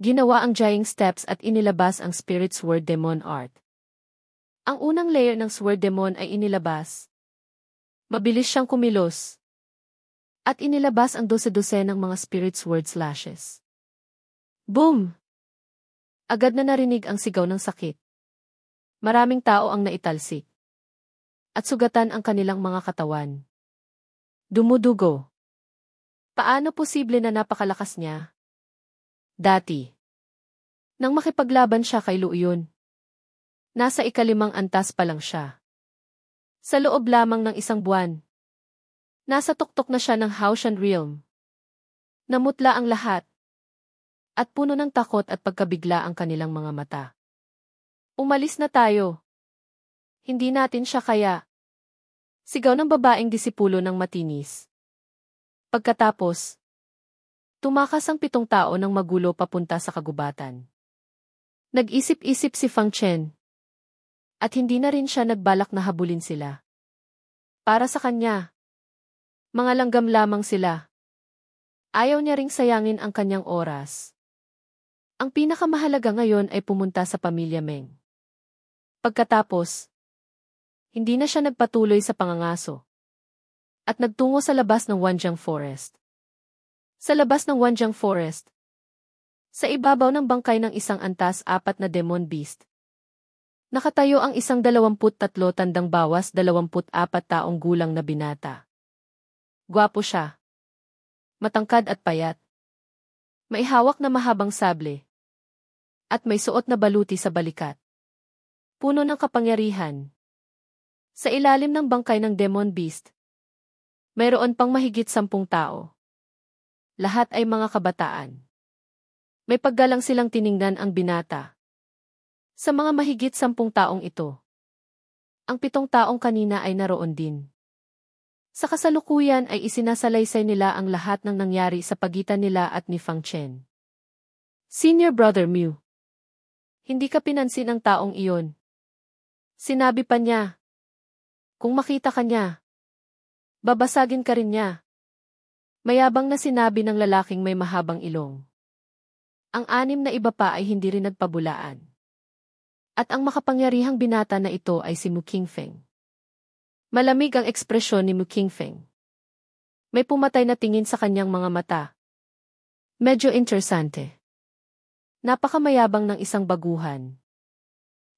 Ginawa ang Jiang Steps at inilabas ang Spirit Sword Demon Art. Ang unang layer ng Sword Demon ay inilabas. Mabilis siyang kumilos. At inilabas ang 12 ng mga Spirit Sword Slashes. Boom! Agad na narinig ang sigaw ng sakit. Maraming tao ang naitalsik. At sugatan ang kanilang mga katawan. Dumudugo. Paano posible na napakalakas niya? Dati, Nang makipaglaban siya kay Luyon, nasa ikalimang antas pa lang siya. Sa loob lamang ng isang buwan, nasa tuktok na siya ng Hautian Realm. Namutla ang lahat, at puno ng takot at pagkabigla ang kanilang mga mata. Umalis na tayo. Hindi natin siya kaya. Sigaw ng babaeng disipulo ng matinis. Pagkatapos, tumakas ang 7 tao ng magulo papunta sa kagubatan. Nag-isip-isip si Fang Chen. At hindi na rin siya nagbalak na habulin sila. Para sa kanya, mga langgam lamang sila. Ayaw niya ring sayangin ang kanyang oras. Ang pinakamahalaga ngayon ay pumunta sa pamilya Meng. Pagkatapos, hindi na siya nagpatuloy sa pangangaso. At nagtungo sa labas ng Wanjiang Forest. Sa labas ng Wanjiang Forest, sa ibabaw ng bangkay ng isang antas 4 na demon beast, nakatayo ang isang 23 tandang bawas 24 taong gulang na binata. Gwapo siya. Matangkad at payat. May hawak na mahabang sable. At may suot na baluti sa balikat. Puno ng kapangyarihan. Sa ilalim ng bangkay ng demon beast, mayroon pang mahigit 10 tao. Lahat ay mga kabataan. May paggalang silang tiningnan ang binata. Sa mga mahigit 10 taong ito, ang 7 taong kanina ay naroon din. Sa kasalukuyan ay isinasalaysay nila ang lahat ng nangyari sa pagitan nila at ni Fang Chen. Senior Brother Mew. Hindi ka pinansin ang taong iyon. Sinabi pa niya, kung makita ka niya, babasagin ka rin niya. Mayabang na sinabi ng lalaking may mahabang ilong. Ang 6 na iba pa ay hindi rin nagpabulaan. At ang makapangyarihang binata na ito ay si Mu Qingfeng. Malamig ang ekspresyon ni Mu Qingfeng. May pumatay na tingin sa kanyang mga mata. Medyo interesante. Napakamayabang ng isang baguhan.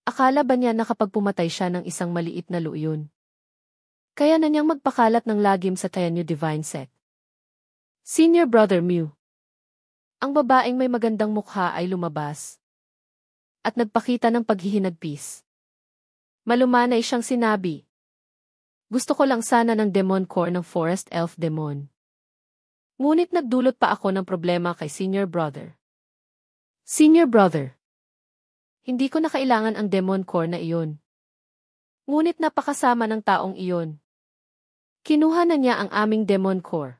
Akala ba niya na kapag pumatay siya ng isang maliit na luyon, kaya na niyang magpakalat ng lagim sa Tianyu Divine Set? Senior Brother Mew. Ang babaeng may magandang mukha ay lumabas at nagpakita ng paghihinagpis. Malumanay siyang sinabi, gusto ko lang sana ng Demon Core ng Forest Elf Demon. Ngunit nagdulot pa ako ng problema kay Senior Brother. Senior Brother. Hindi ko na kailangan ang Demon Core na iyon. Ngunit napakasama ng taong iyon. Kinuha na niya ang aming Demon Core.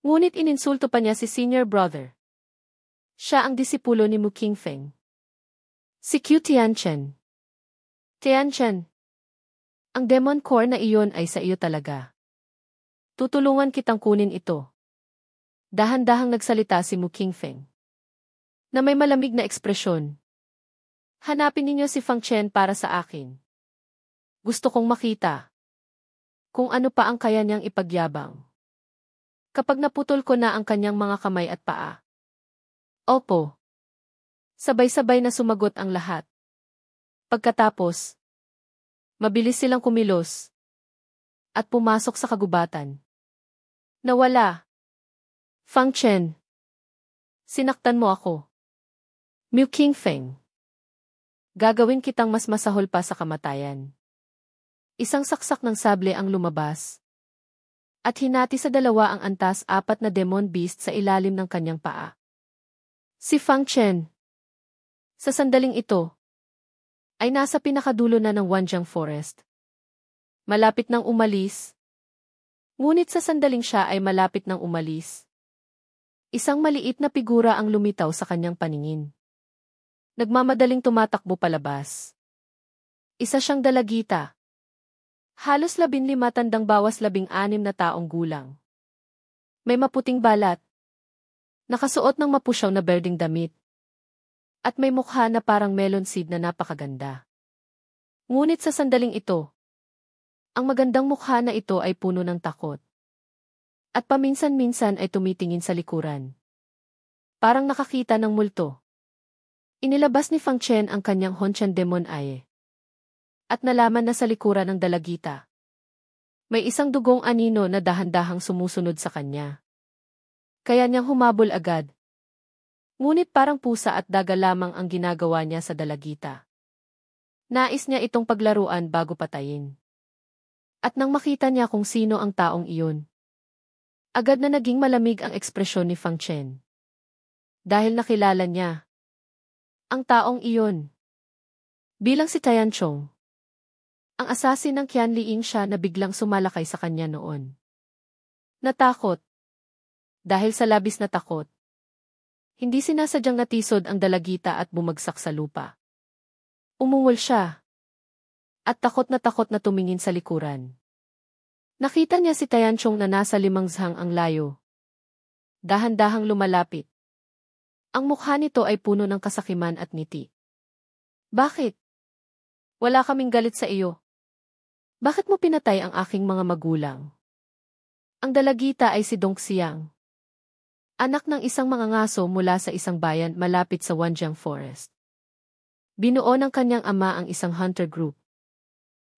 Ngunit ininsulto pa niya si Senior Brother. Siya ang disipulo ni Mu Qingfeng. Si Q Tianchen. Tianchen. Ang Demon Core na iyon ay sa iyo talaga. Tutulungan kitang kunin ito. Dahan-dahang nagsalita si Mu Qingfeng. Na may malamig na ekspresyon. Hanapin ninyo si Fang Chen para sa akin. Gusto kong makita kung ano pa ang kaya niyang ipagyabang. Kapag naputol ko na ang kanyang mga kamay at paa. Opo. Sabay-sabay na sumagot ang lahat. Pagkatapos, mabilis silang kumilos at pumasok sa kagubatan. Nawala. Fang Chen. Sinaktan mo ako. Mu Qingfeng. Gagawin kitang mas masahol pa sa kamatayan. Isang saksak ng sable ang lumabas. At hinati sa 2 ang antas 4 na demon beast sa ilalim ng kanyang paa. Si Fang Chen. Sa sandaling ito, ay nasa pinakadulo na ng Wanjiang Forest. Malapit nang umalis. Ngunit sa sandaling siya ay malapit nang umalis. Isang maliit na figura ang lumitaw sa kanyang paningin. Nagmamadaling tumatakbo palabas. Isa siyang dalagita. Halos 15 tandang bawas 16 na taong gulang. May maputing balat. Nakasuot ng mapusyaw na berdeng damit. At may mukha na parang melon seed na napakaganda. Ngunit sa sandaling ito, ang magandang mukha na ito ay puno ng takot. At paminsan-minsan ay tumitingin sa likuran. Parang nakakita ng multo. Inilabas ni Fang Chen ang kanyang Hontian Demon Eye. At nalaman na sa likuran ng dalagita. May isang dugong anino na dahan-dahang sumusunod sa kanya. Kaya niyang humabol agad. Ngunit parang pusa at daga lamang ang ginagawa niya sa dalagita. Nais niya itong paglaruan bago patayin. At nang makita niya kung sino ang taong iyon, agad na naging malamig ang ekspresyon ni Fang Chen. Dahil nakilala niya ang taong iyon bilang si Tianchong. Ang asasin ng Qianliing siya na biglang sumalakay sa kanya noon. Natakot. Dahil sa labis na takot, hindi sinasadyang natisod ang dalagita at bumagsak sa lupa. Umungol siya. At takot na tumingin sa likuran. Nakita niya si Tianchong na nasa 5 zhang ang layo. Dahan-dahang lumalapit. Ang mukha nito ay puno ng kasakiman at ngiti. Bakit? Wala kaming galit sa iyo. Bakit mo pinatay ang aking mga magulang? Ang dalagita ay si Dong Xiang. Anak ng isang mangangaso mula sa isang bayan malapit sa Wanjiang Forest. Binuo ng kanyang ama ang isang hunter group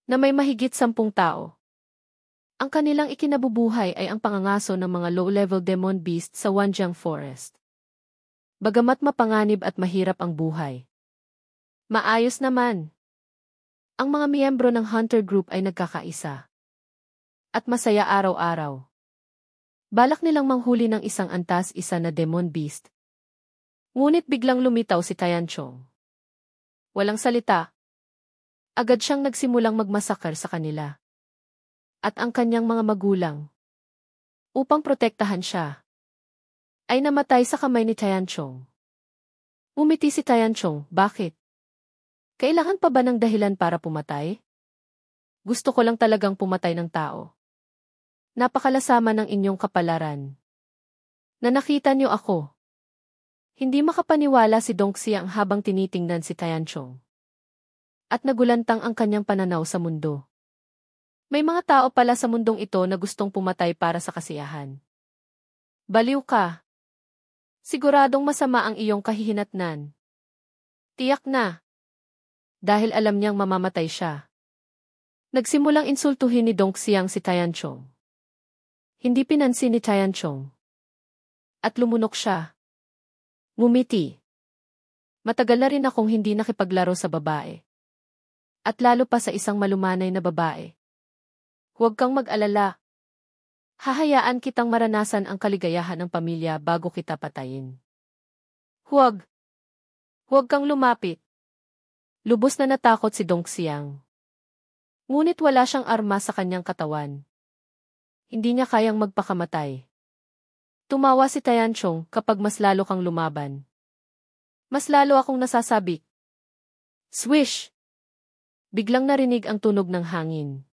na may mahigit 10 tao. Ang kanilang ikinabubuhay ay ang pangangaso ng mga low-level demon beast sa Wanjiang Forest. Bagamat mapanganib at mahirap ang buhay, maayos naman. Ang mga miyembro ng hunter group ay nagkakaisa at masaya araw-araw. Balak nilang manghuli ng isang antas-isa na demon beast. Ngunit biglang lumitaw si Tianchong. Walang salita. Agad siyang nagsimulang magmasakar sa kanila. At ang kanyang mga magulang, upang protektahan siya, ay namatay sa kamay ni Tianchong. Umiti si Tianchong, bakit? Kailangan pa ba ng dahilan para pumatay? Gusto ko lang talagang pumatay ng tao. Napakalasama ng inyong kapalaran. Na nakita niyo ako. Hindi makapaniwala si Dong Xiang habang tinitingnan si Tianchong. At nagulantang ang kanyang pananaw sa mundo. May mga tao pala sa mundong ito na gustong pumatay para sa kasiyahan. Baliw ka. Siguradong masama ang iyong kahihinatnan. Tiyak na. Dahil alam niyang mamamatay siya. Nagsimulang insultuhin ni Dong Xiang si Tianchong. Hindi pinansin ni Tianchong. At lumunok siya. Ngumiti. Matagal na rin akong hindi nakipaglaro sa babae. At lalo pa sa isang malumanay na babae. Huwag kang mag-alala. Hahayaan kitang maranasan ang kaligayahan ng pamilya bago kita patayin. Huwag. Huwag kang lumapit. Lubos na natakot si Dong Xiang. Ngunit wala siyang arma sa kanyang katawan. Hindi niya kayang magpakamatay. Tumawa si Tianchong kapag mas lalo kang lumaban. Mas lalo akong nasasabik. Swish! Biglang narinig ang tunog ng hangin.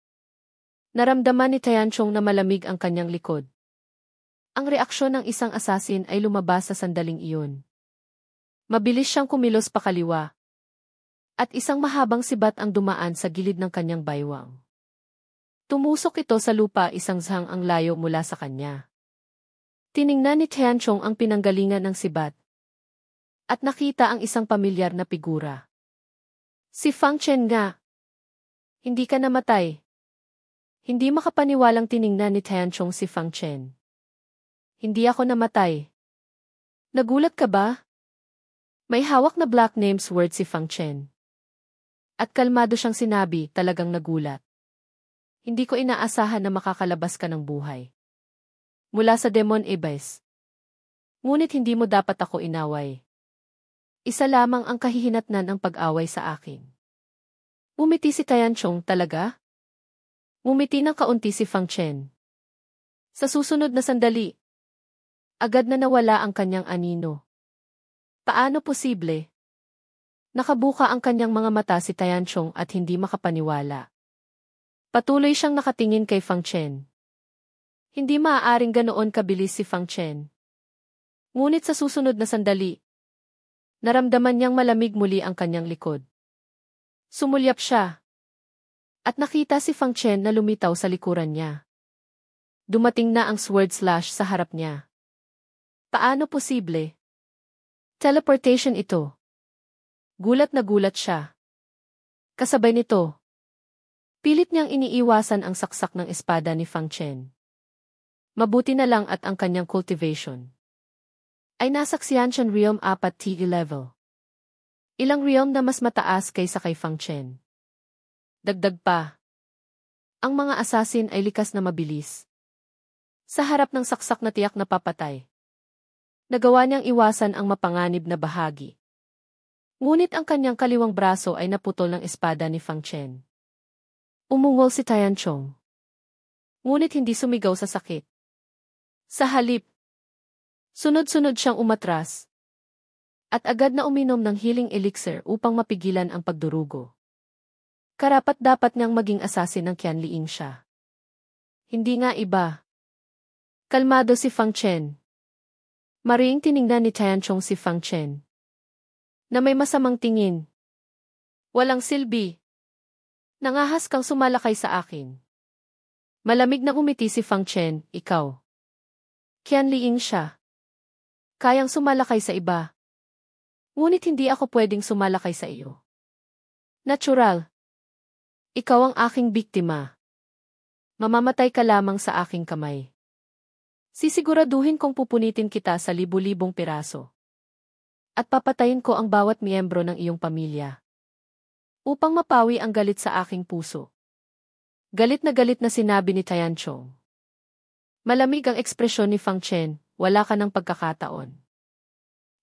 Naramdaman ni Tianchong na malamig ang kanyang likod. Ang reaksyon ng isang asasin ay lumabas sa sandaling iyon. Mabilis siyang kumilos pakaliwa. At isang mahabang sibat ang dumaan sa gilid ng kanyang baywang. Tumusok ito sa lupa 1 zhang ang layo mula sa kanya. Tiningnan ni Tianchong ang pinanggalingan ng sibat. At nakita ang isang pamilyar na figura. Si Fang Chen nga. Hindi ka namatay. Hindi makapaniwalang tiningnan ni Tianchong si Fang Chen. Hindi ako namatay. Nagulat ka ba? May hawak na black names word si Fang Chen. At kalmado siyang sinabi, talagang nagulat. Hindi ko inaasahan na makakalabas ka ng buhay. Mula sa Demon Abyss. Ngunit hindi mo dapat ako inaway. Isa lamang ang kahihinatnan ng pag-away sa akin. Umiti si Tianchong, talaga? Umiti ng kaunti si Fang Chen. Sa susunod na sandali, agad na nawala ang kanyang anino. Paano posible? Nakabuka ang kanyang mga mata si Tianchong at hindi makapaniwala. Patuloy siyang nakatingin kay Fang Chen. Hindi maaaring ganoon kabilis si Fang Chen. Ngunit sa susunod na sandali, naramdaman niyang malamig muli ang kanyang likod. Sumulyap siya. At nakita si Fang Chen na lumitaw sa likuran niya. Dumating na ang sword slash sa harap niya. Paano posible? Teleportation ito. Gulat na gulat siya. Kasabay nito, pilit niyang iniiwasan ang saksak ng espada ni Fang Chen. Mabuti na lang at ang kanyang cultivation ay nasa Xianshan Realm 4 level. Ilang realm na mas mataas kaysa kay Fang Chen. Dagdag pa, ang mga assassin ay likas na mabilis. Sa harap ng saksak na tiyak na papatay, nagawa niyang iwasan ang mapanganib na bahagi. Ngunit ang kanyang kaliwang braso ay naputol ng espada ni Fang Chen. Umungol si Tianchong. Ngunit hindi sumigaw sa sakit. Sa halip, sunod-sunod siyang umatras. At agad na uminom ng healing elixir upang mapigilan ang pagdurugo. Karapat-dapat niyang maging assassin ng Qianliing siya. Hindi nga iba. Kalmado si Fang Chen. Mariing tiningnan ni Tianchong si Fang Chen. Na may masamang tingin. Walang silbi. Nangahas kang sumalakay sa akin. Malamig na umiti si Fang Chen, ikaw. Qianliing siya. Kayang sumalakay sa iba. Ngunit hindi ako pwedeng sumalakay sa iyo. Natural. Ikaw ang aking biktima. Mamamatay ka lamang sa aking kamay. Sisiguraduhin kong pupunitin kita sa libu-libong piraso. At papatayin ko ang bawat miyembro ng iyong pamilya. Upang mapawi ang galit sa aking puso. Galit na sinabi ni Tianchong. Malamig ang ekspresyon ni Fang Chen, wala ka ng pagkakataon.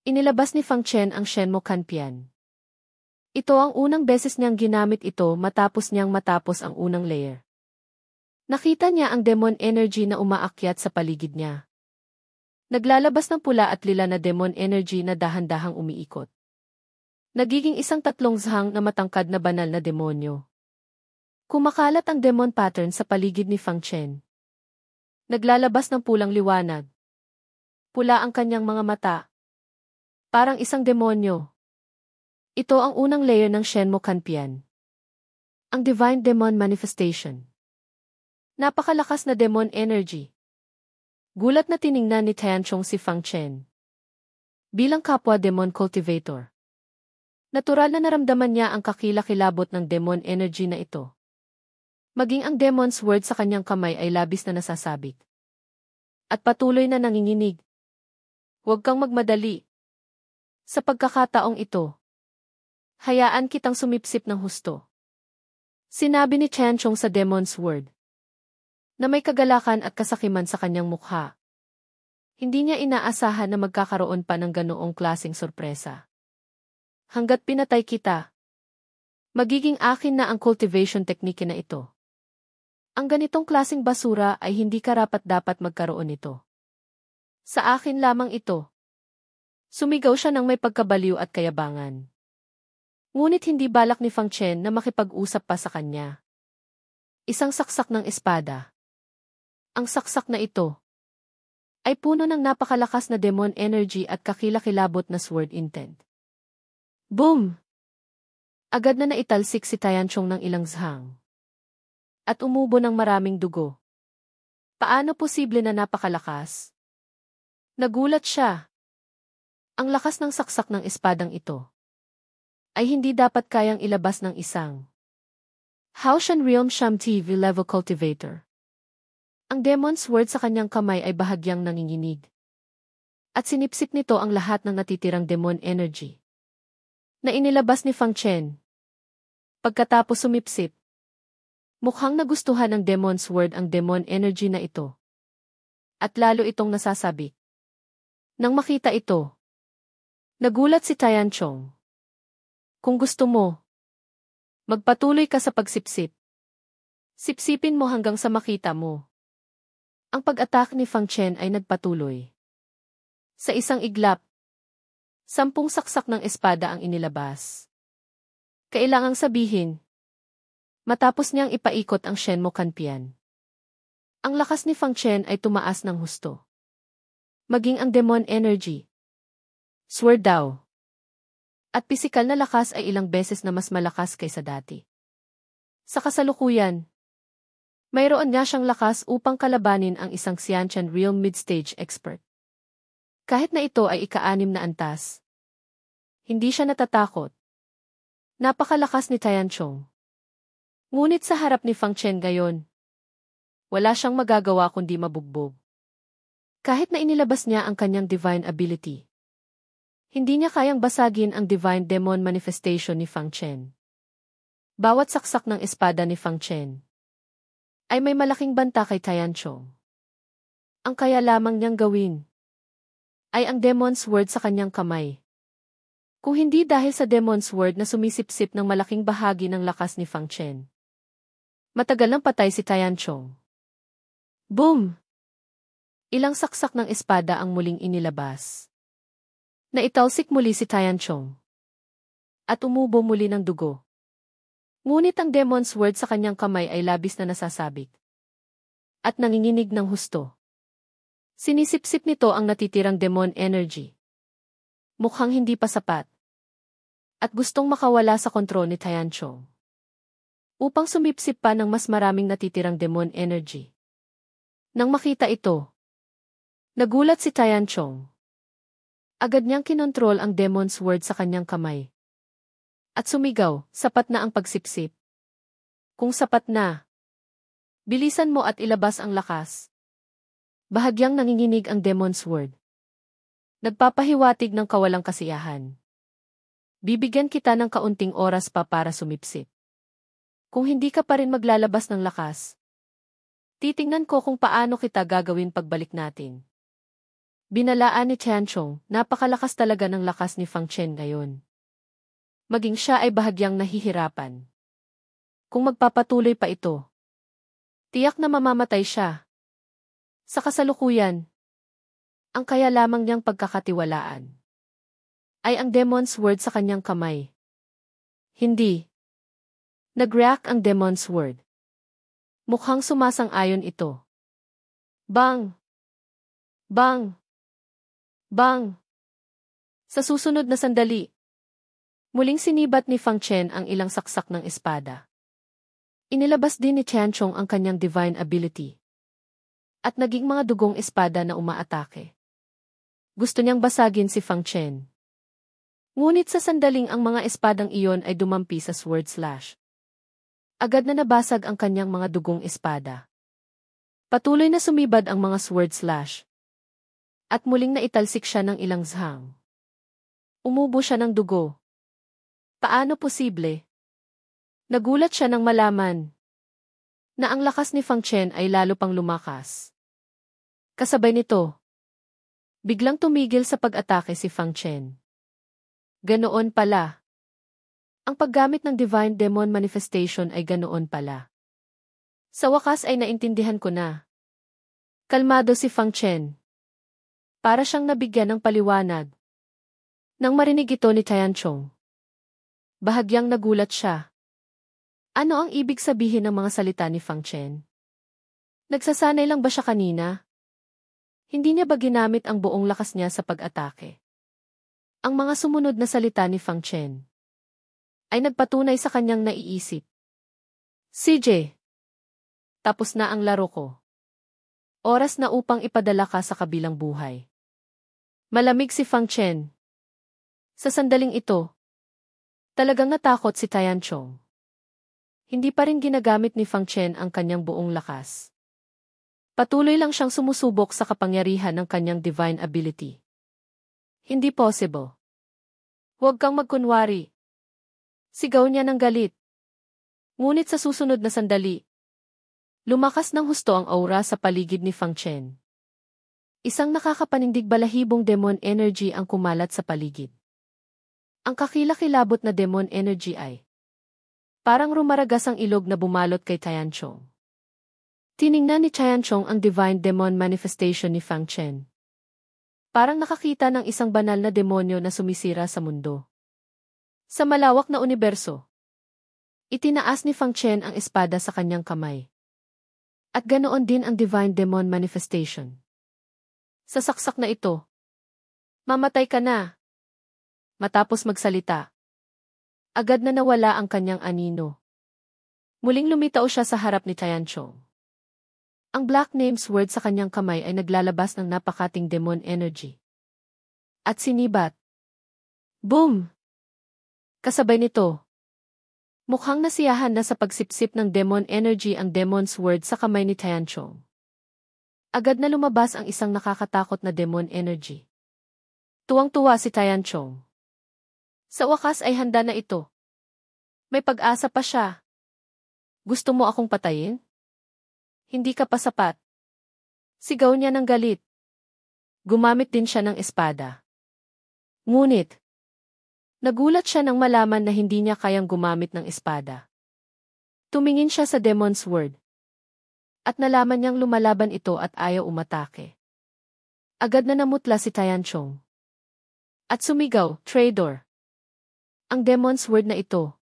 Inilabas ni Fang Chen ang Shenmo Kanpian. Ito ang unang beses niyang ginamit ito matapos ang unang layer. Nakita niya ang demon energy na umaakyat sa paligid niya. Naglalabas ng pula at lila na demon energy na dahan-dahang umiikot. Nagiging isang tatlong zhang na matangkad na banal na demonyo. Kumakalat ang demon pattern sa paligid ni Fang Chen. Naglalabas ng pulang liwanag. Pula ang kanyang mga mata. Parang isang demonyo. Ito ang unang layer ng Shenmo Kanpian. Ang Divine Demon Manifestation. Napakalakas na demon energy. Gulat na tiningnan ni Tianchong si Fang Chen. Bilang kapwa demon cultivator. Natural na naramdaman niya ang kakilakilabot ng demon energy na ito. Maging ang demon's word sa kanyang kamay ay labis na nasasabik. At patuloy na nanginginig. Huwag kang magmadali. Sa pagkakataong ito, hayaan kitang sumipsip ng husto. Sinabi ni Tianchong sa demon's word, na may kagalakan at kasakiman sa kanyang mukha. Hindi niya inaasahan na magkakaroon pa ng ganoong klaseng sorpresa. Hanggat pinatay kita, magiging akin na ang cultivation technique na ito. Ang ganitong klaseng basura ay hindi karapat-dapat magkaroon nito. Sa akin lamang ito. Sumigaw siya ng may pagkabaliw at kayabangan. Ngunit hindi balak ni Fang Chen na makipag-usap pa sa kanya. Isang saksak ng espada. Ang saksak na ito ay puno ng napakalakas na demon energy at kakilakilabot na sword intent. Boom! Agad na naitalsik si Tianchong ng ilang zhang. At umubo ng maraming dugo. Paano posible na napakalakas? Nagulat siya. Ang lakas ng saksak ng espadang ito ay hindi dapat kayang ilabas ng isang Haoshan Realm Sham TV level cultivator. Ang demon's word sa kanyang kamay ay bahagyang nanginginig. At sinipsip nito ang lahat ng natitirang demon energy na inilabas ni Fang Chen. Pagkatapos sumipsip, mukhang nagustuhan ng demon's word ang demon energy na ito. At lalo itong nasasabik. Nang makita ito, nagulat si Tianchong. Kung gusto mo, magpatuloy ka sa pagsipsip. Sipsipin mo hanggang sa makita mo. Ang pag-attack ni Fang Chen ay nagpatuloy. Sa isang iglap, 10 saksak ng espada ang inilabas. Kailangang sabihin, matapos niyang ipaikot ang Shenmo Kanpian. Ang lakas ni Fang Chen ay tumaas ng husto. Maging ang demon energy. Sword daw. At pisikal na lakas ay ilang beses na mas malakas kaysa dati. Sa kasalukuyan, mayroon nga siyang lakas upang kalabanin ang isang Xianshan Realm mid-stage expert. Kahit na ito ay ika-6 na antas. Hindi siya natatakot. Napakalakas ni Tianchong. Ngunit sa harap ni Fang Chen gayon, wala siyang magagawa kundi mabugbog. Kahit na inilabas niya ang kanyang divine ability. Hindi niya kayang basagin ang Divine Demon Manifestation ni Fang Chen. Bawat saksak ng espada ni Fang Chen ay may malaking banta kay Tianchong. Ang kaya lamang niyang gawin ay ang Demon's Word sa kanyang kamay. Kung hindi dahil sa Demon's Word na sumisipsip ng malaking bahagi ng lakas ni Fang Chen. Matagal nang patay si Tianchong. Boom! Ilang saksak ng espada ang muling inilabas. Naitalsik muli si Tianchong. At umubo muli ng dugo. Ngunit ang Demon's Word sa kanyang kamay ay labis na nasasabik. At nanginginig ng husto. Sinisipsip nito ang natitirang demon energy. Mukhang hindi pa sapat. At gustong makawala sa kontrol ni Tianchong. Upang sumipsip pa ng mas maraming natitirang demon energy. Nang makita ito, nagulat si Tianchong. Agad niyang kinontrol ang Demon's Word sa kanyang kamay. At sumigaw, sapat na ang pagsipsip. Kung sapat na, bilisan mo at ilabas ang lakas. Bahagyang nanginginig ang Demon's Word. Nagpapahiwatig ng kawalang kasiyahan. Bibigyan kita ng kaunting oras pa para sumipsip. Kung hindi ka pa rin maglalabas ng lakas, titingnan ko kung paano kita gagawin pagbalik natin. Binalaan ni Tianchong, napakalakas talaga ng lakas ni Fang Chen ngayon. Maging siya ay bahagyang nahihirapan. Kung magpapatuloy pa ito, tiyak na mamamatay siya. Sa kasalukuyan, ang kaya lamang niyang pagkakatiwalaan ay ang Demon's Word sa kanyang kamay. Hindi. Nag-react ang Demon's Word. Mukhang sumasang-ayon ito. Bang! Bang! Bang! Sa susunod na sandali, muling sinibat ni Fang Chen ang ilang saksak ng espada. Inilabas din ni Tianchong ang kanyang divine ability. At naging mga dugong espada na umaatake. Gusto niyang basagin si Fang Chen. Ngunit sa sandaling ang mga espadang iyon ay dumampi sa sword slash. Agad na nabasag ang kanyang mga dugong espada. Patuloy na sumibad ang mga sword slash. At muling naitalsik siya ng ilang zhang. Umubo siya ng dugo. Paano posible? Nagulat siya nang malaman na ang lakas ni Fang Chen ay lalo pang lumakas. Kasabay nito, biglang tumigil sa pag-atake si Fang Chen. Ganoon pala. Ang paggamit ng Divine Demon Manifestation ay ganoon pala. Sa wakas ay naintindihan ko na. Kalmado si Fang Chen. Para siyang nabigyan ng paliwanag. Nang marinig ito ni Tianchong, bahagyang nagulat siya. Ano ang ibig sabihin ng mga salita ni Fang Chen? Nagsasanay lang ba siya kanina? Hindi niya ba ginamit ang buong lakas niya sa pag-atake? Ang mga sumunod na salita ni Fang Chen ay nagpatunay sa kanyang naiisip. CJ, tapos na ang laro ko. Oras na upang ipadala ka sa kabilang buhay. Malamig si Fang Chen. Sa sandaling ito, talagang natakot si Tianchong. Hindi pa rin ginagamit ni Fang Chen ang kanyang buong lakas. Patuloy lang siyang sumusubok sa kapangyarihan ng kanyang divine ability. Hindi possible. Huwag kang magkunwari. Sigaw niya ng galit. Ngunit sa susunod na sandali, lumakas ng husto ang aura sa paligid ni Fang Chen. Isang nakakapanindig balahibong demon energy ang kumalat sa paligid. Ang kakilakilabot na demon energy ay parang rumaragas ang ilog na bumalot kay Tianchong. Tiningnan ni Tianchong ang divine demon manifestation ni Fang Chen. Parang nakakita ng isang banal na demonyo na sumisira sa mundo. Sa malawak na universo, itinaas ni Fang Chen ang espada sa kanyang kamay. At ganoon din ang divine demon manifestation. Sa saksak na ito, mamatay ka na. Matapos magsalita, agad na nawala ang kanyang anino. Muling lumitaw siya sa harap ni Tianchong. Ang Black Name's word sa kanyang kamay ay naglalabas ng napakating demon energy. At sinibat. Boom! Kasabay nito, mukhang nasiyahan na sa pagsipsip ng demon energy ang demon's word sa kamay ni Tianchong. Agad na lumabas ang isang nakakatakot na demon energy. Tuwang-tuwa si Tianchong. Sa wakas ay handa na ito. May pag-asa pa siya. Gusto mo akong patayin? Hindi ka pa sapat. Sigaw niya ng galit. Gumamit din siya ng espada. Ngunit, nagulat siya nang malaman na hindi niya kayang gumamit ng espada. Tumingin siya sa Demon's Sword. At nalaman niyang lumalaban ito at ayaw umatake. Agad na namutla si Tianchong. At sumigaw, "Traitor!" Ang Demon's Sword na ito.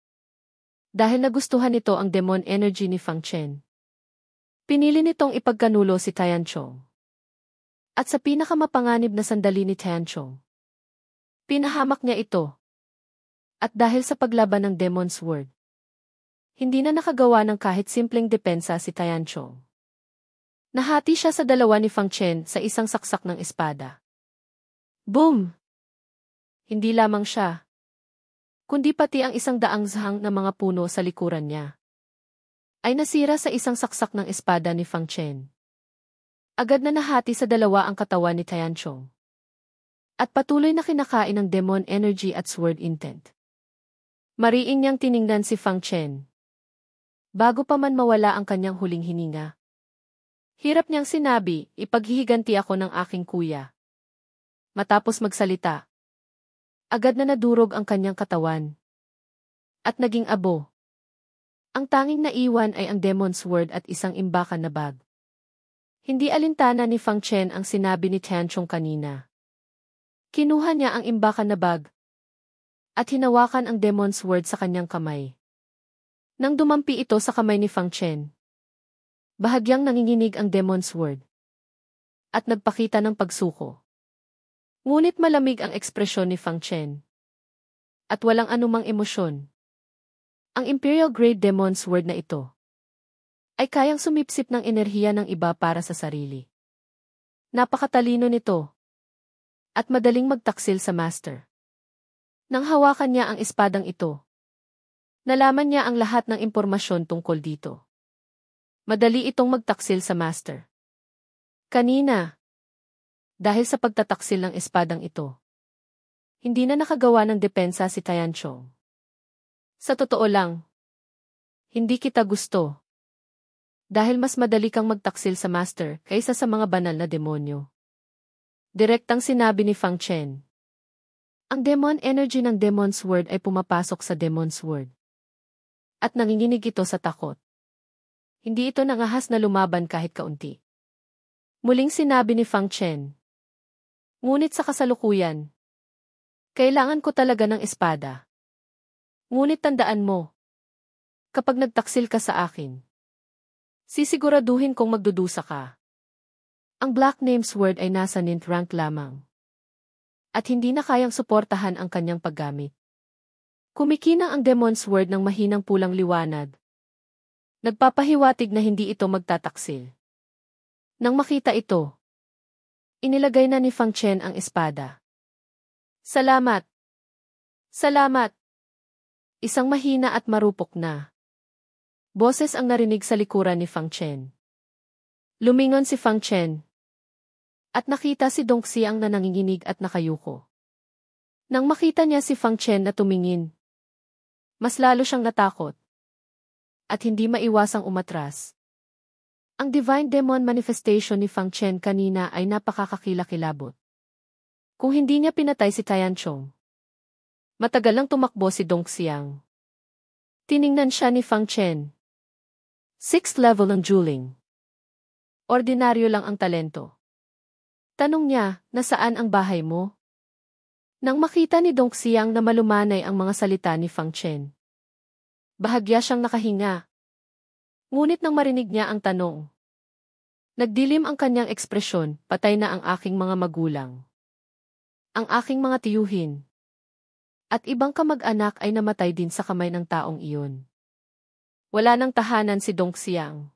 Dahil nagustuhan nito ang demon energy ni Fang Chen. Pinili nitong ipagkanulo si Tianchong. At sa pinakamapanganib na sandali ni Tianchong, pinahamak niya ito. At dahil sa paglaban ng Demon's Sword, hindi na nakagawa ng kahit simpleng depensa si Tianchong. Nahati siya sa dalawa ni Fang Chen sa isang saksak ng espada. Boom! Hindi lamang siya, kundi pati ang 100 zhang na mga puno sa likuran niya ay nasira sa isang saksak ng espada ni Fang Chen. Agad na nahati sa dalawa ang katawan ni Tianchong. At patuloy na kinakain ng demon energy at sword intent. Mariin niyang tiningnan si Fang Chen. Bago pa man mawala ang kanyang huling hininga. Hirap niyang sinabi, "Ipaghihiganti ako ng aking kuya." Matapos magsalita, agad na nadurog ang kanyang katawan. At naging abo. Ang tanging naiwan ay ang Demon's Sword at isang imbakan na bag. Hindi alintana ni Fang Chen ang sinabi ni Tianchong kanina. Kinuha niya ang imbakan na bag at hinawakan ang Demon's Sword sa kanyang kamay. Nang dumampi ito sa kamay ni Fang Chen, bahagyang nanginginig ang Demon's Sword at nagpakita ng pagsuko. Ngunit malamig ang ekspresyon ni Fang Chen. At walang anumang emosyon. Ang Imperial-grade Demon's Sword na ito ay kayang sumipsip ng enerhiya ng iba para sa sarili. Napakatalino nito. At madaling magtaksil sa Master. Nang hawakan niya ang espadang ito, nalaman niya ang lahat ng impormasyon tungkol dito. Madali itong magtaksil sa Master. Kanina, dahil sa pagtataksil ng espadang ito, hindi na nakagawa ng depensa si Tianchong. Sa totoo lang, hindi kita gusto. Dahil mas madali kang magtaksil sa Master kaysa sa mga banal na demonyo. Direktang sinabi ni Fang Chen. Ang demon energy ng Demon's Sword ay pumapasok sa Demon's Sword. At nanginginig ito sa takot. Hindi ito nangahas na lumaban kahit kaunti. Muling sinabi ni Fang Chen. Ngunit sa kasalukuyan, kailangan ko talaga ng espada. Ngunit tandaan mo, kapag nagtaksil ka sa akin, sisiguraduhin kong magdudusa ka. Ang Black Name Sword ay nasa 9th rank lamang. At hindi na kayang suportahan ang kanyang paggamit. Kumikinang ang Demon's Sword ng mahinang pulang liwanag. Nagpapahiwatig na hindi ito magtataksil. Nang makita ito, inilagay na ni Fang Chen ang espada. Salamat! Salamat! Isang mahina at marupok na boses ang narinig sa likuran ni Fang Chen. Lumingon si Fang Chen. At nakita si Dongxi ang nananginginig at nakayuko. Nang makita niya si Fang Chen na tumingin, mas lalo siyang natakot. At hindi maiwasang umatras. Ang Divine Demon Manifestation ni Fang Chen kanina ay napakakakilakilabot. Kung hindi niya pinatay si Tianchong, matagal lang tumakbo si Dongxiang. Tiningnan siya ni Fang Chen. 6th level ng dueling. Ordinaryo lang ang talento. Tanong niya, nasaan ang bahay mo? Nang makita ni Dongxiang na malumanay ang mga salita ni Fang Chen, bahagya siyang nakahinga. Ngunit nang marinig niya ang tanong, nagdilim ang kanyang ekspresyon, patay na ang aking mga magulang. Ang aking mga tiyuhin. At ibang kamag-anak ay namatay din sa kamay ng taong iyon. Wala nang tahanan si Dongxiang.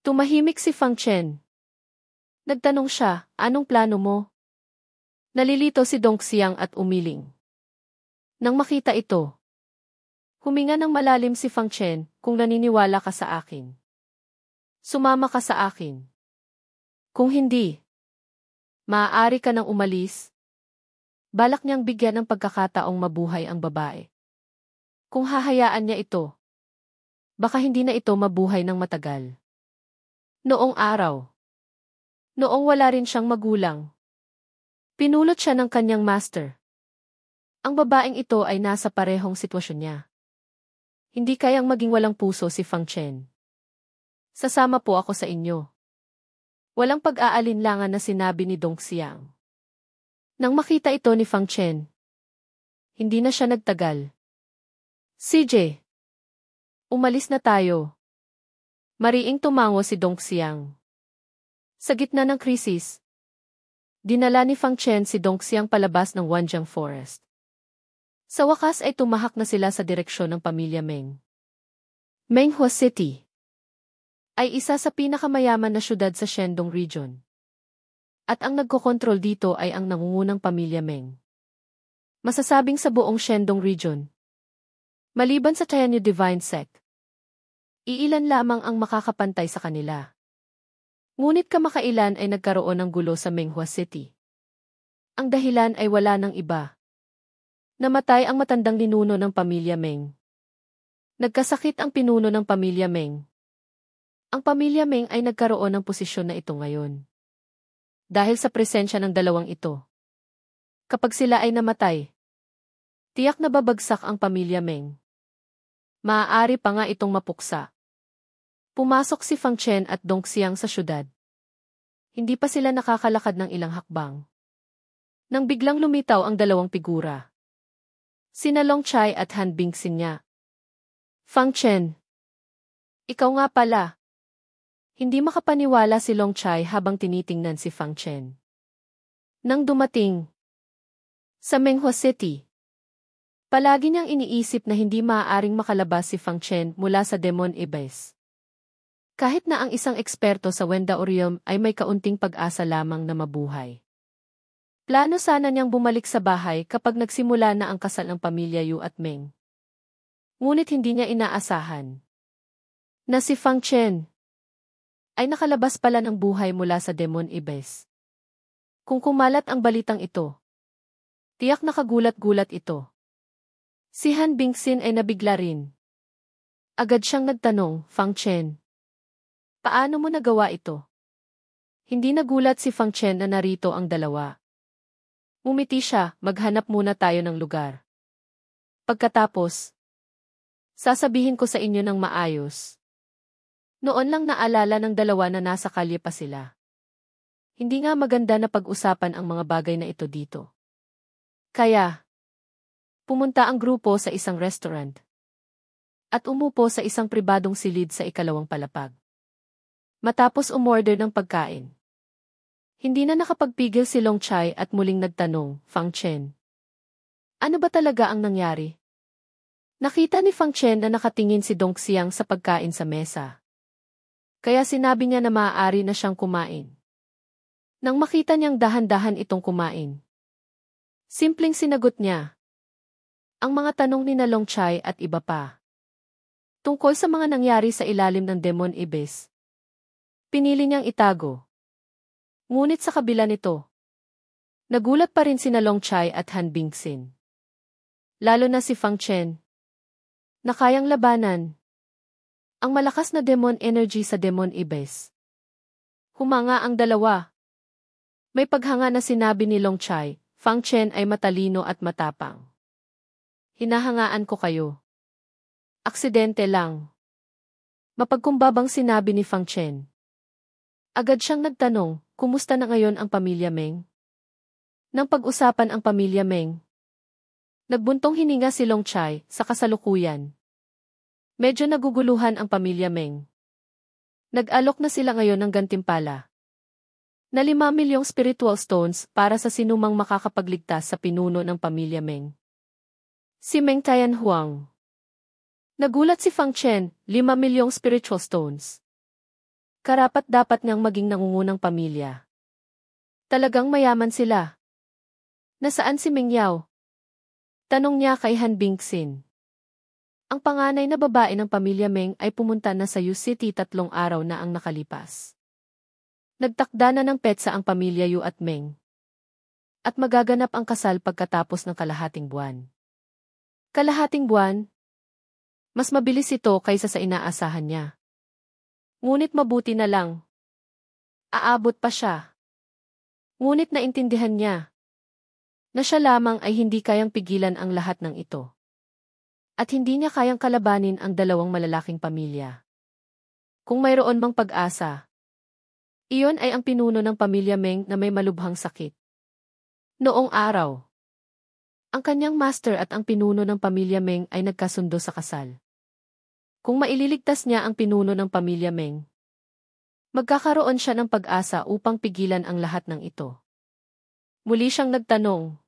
Tumahimik si Fang Chen. Nagtanong siya, anong plano mo? Nalilito si Dongxiang at umiling. Nang makita ito, huminga ng malalim si Fang Chen, kung naniniwala ka sa akin. Sumama ka sa akin. Kung hindi, maaari ka nang umalis. Balak niyang bigyan ng pagkakataong mabuhay ang babae. Kung hahayaan niya ito, baka hindi na ito mabuhay ng matagal. Noong araw, noong wala rin siyang magulang, pinulot siya ng kanyang master. Ang babaeng ito ay nasa parehong sitwasyon niya. Hindi kayang maging walang puso si Fang Chen. Sasama po ako sa inyo. Walang pag-aalinlangan na sinabi ni Dong Xiang. Nang makita ito ni Fang Chen, hindi na siya nagtagal. CJ, umalis na tayo. Mariing tumango si Dong Xiang. Sa gitna ng krisis, dinala ni Fang Chen si Dong Xiang palabas ng Wanjiang Forest. Sa wakas ay tumahak na sila sa direksyon ng pamilya Meng. Menghua City ay isa sa pinakamayaman na syudad sa Shandong Region. At ang nagkokontrol dito ay ang nangungunang pamilya Meng. Masasabing sa buong Shandong Region, maliban sa Tianyu Divine Sect, iilan lamang ang makakapantay sa kanila. Ngunit kamakailan ay nagkaroon ng gulo sa Menghua City. Ang dahilan ay wala ng iba. Namatay ang matandang ninuno ng pamilya Meng. Nagkasakit ang pinuno ng pamilya Meng. Ang pamilya Meng ay nagkaroon ng posisyon na ito ngayon. Dahil sa presensya ng dalawang ito. Kapag sila ay namatay, tiyak na babagsak ang pamilya Meng. Maaari pa nga itong mapuksa. Pumasok si Fang Chen at Dong Xiang sa syudad. Hindi pa sila nakakalakad ng ilang hakbang. Nang biglang lumitaw ang dalawang figura. Sina Long Chai at Han Bingxin niya. Fang Chen. Ikaw nga pala. Hindi makapaniwala si Long Chai habang tinitingnan si Fang Chen. Nang dumating sa Menghua City, palagi niyang iniisip na hindi maaaring makalabas si Fang Chen mula sa Demon Abyss. Kahit na ang isang eksperto sa Wendaurium ay may kaunting pag-asa lamang na mabuhay. Plano sana niyang bumalik sa bahay kapag nagsimula na ang kasal ng pamilya Yu at Meng. Ngunit hindi niya inaasahan na si Fang Chen ay nakalabas pala ng buhay mula sa Demon Abyss. Kung kumalat ang balitang ito, tiyak nakagulat-gulat ito. Si Han Bingxin ay nabigla rin. Agad siyang nagtanong, Fang Chen, paano mo nagawa ito? Hindi nagulat si Fang Chen na narito ang dalawa. Umiti siya, maghanap muna tayo ng lugar. Pagkatapos, sasabihin ko sa inyo ng maayos. Noon lang naalala ng dalawa na nasa kalye pa sila. Hindi nga maganda na pag-usapan ang mga bagay na ito dito. Kaya, pumunta ang grupo sa isang restaurant. At umupo sa isang pribadong silid sa ikalawang palapag. Matapos umorder ng pagkain. Hindi na nakapagpigil si Long Chai at muling nagtanong, Fang Chen. Ano ba talaga ang nangyari? Nakita ni Fang Chen na nakatingin si Dong Xiang sa pagkain sa mesa. Kaya sinabi niya na maaari na siyang kumain. Nang makita niyang dahan-dahan itong kumain, simpleng sinagot niya ang mga tanong ni Long Chai at iba pa. Tungkol sa mga nangyari sa ilalim ng Demon Abyss. Pinili niyang itago. Ngunit sa kabila nito, nagulat pa rin sina Long Chai at Han Bingxin. Lalo na si Fang Chen, na kayang labanan ang malakas na demon energy sa Demon Abyss. Humanga ang dalawa. May paghanga na sinabi ni Long Chai, Fang Chen ay matalino at matapang. Hinahangaan ko kayo. Aksidente lang. Mapagkumbabang sinabi ni Fang Chen. Agad siyang nagtanong, kumusta na ngayon ang pamilya Meng? Nang pag-usapan ang pamilya Meng, nagbuntong hininga si Long Chai sa kasalukuyan. Medyo naguguluhan ang pamilya Meng. Nag-alok na sila ngayon ng gantimpala na 5 milyong spiritual stones para sa sinumang makakapagligtas sa pinuno ng pamilya Meng. Si Meng Tianhuang. Nagulat si Fang Chen, 5 milyong spiritual stones. Karapat-dapat niyang maging nangungunang pamilya. Talagang mayaman sila. Nasaan si Meng Yao? Tanong niya kay Han Bingxin. Ang panganay na babae ng pamilya Meng ay pumunta na sa Yu City 3 araw na ang nakalipas. Nagtakda na ng petsa ang pamilya Yu at Meng. At magaganap ang kasal pagkatapos ng kalahating buwan. Kalahating buwan? Mas mabilis ito kaysa sa inaasahan niya. Ngunit mabuti na lang. Aabot pa siya. Ngunit naintindihan niya na siya lamang ay hindi kayang pigilan ang lahat ng ito. At hindi niya kayang kalabanin ang dalawang malalaking pamilya. Kung mayroon mang pag-asa, iyon ay ang pinuno ng pamilya Meng na may malubhang sakit. Noong araw, ang kanyang master at ang pinuno ng pamilya Meng ay nagkasundo sa kasal. Kung maililigtas niya ang pinuno ng pamilya Meng, magkakaroon siya ng pag-asa upang pigilan ang lahat ng ito. Muli siyang nagtanong,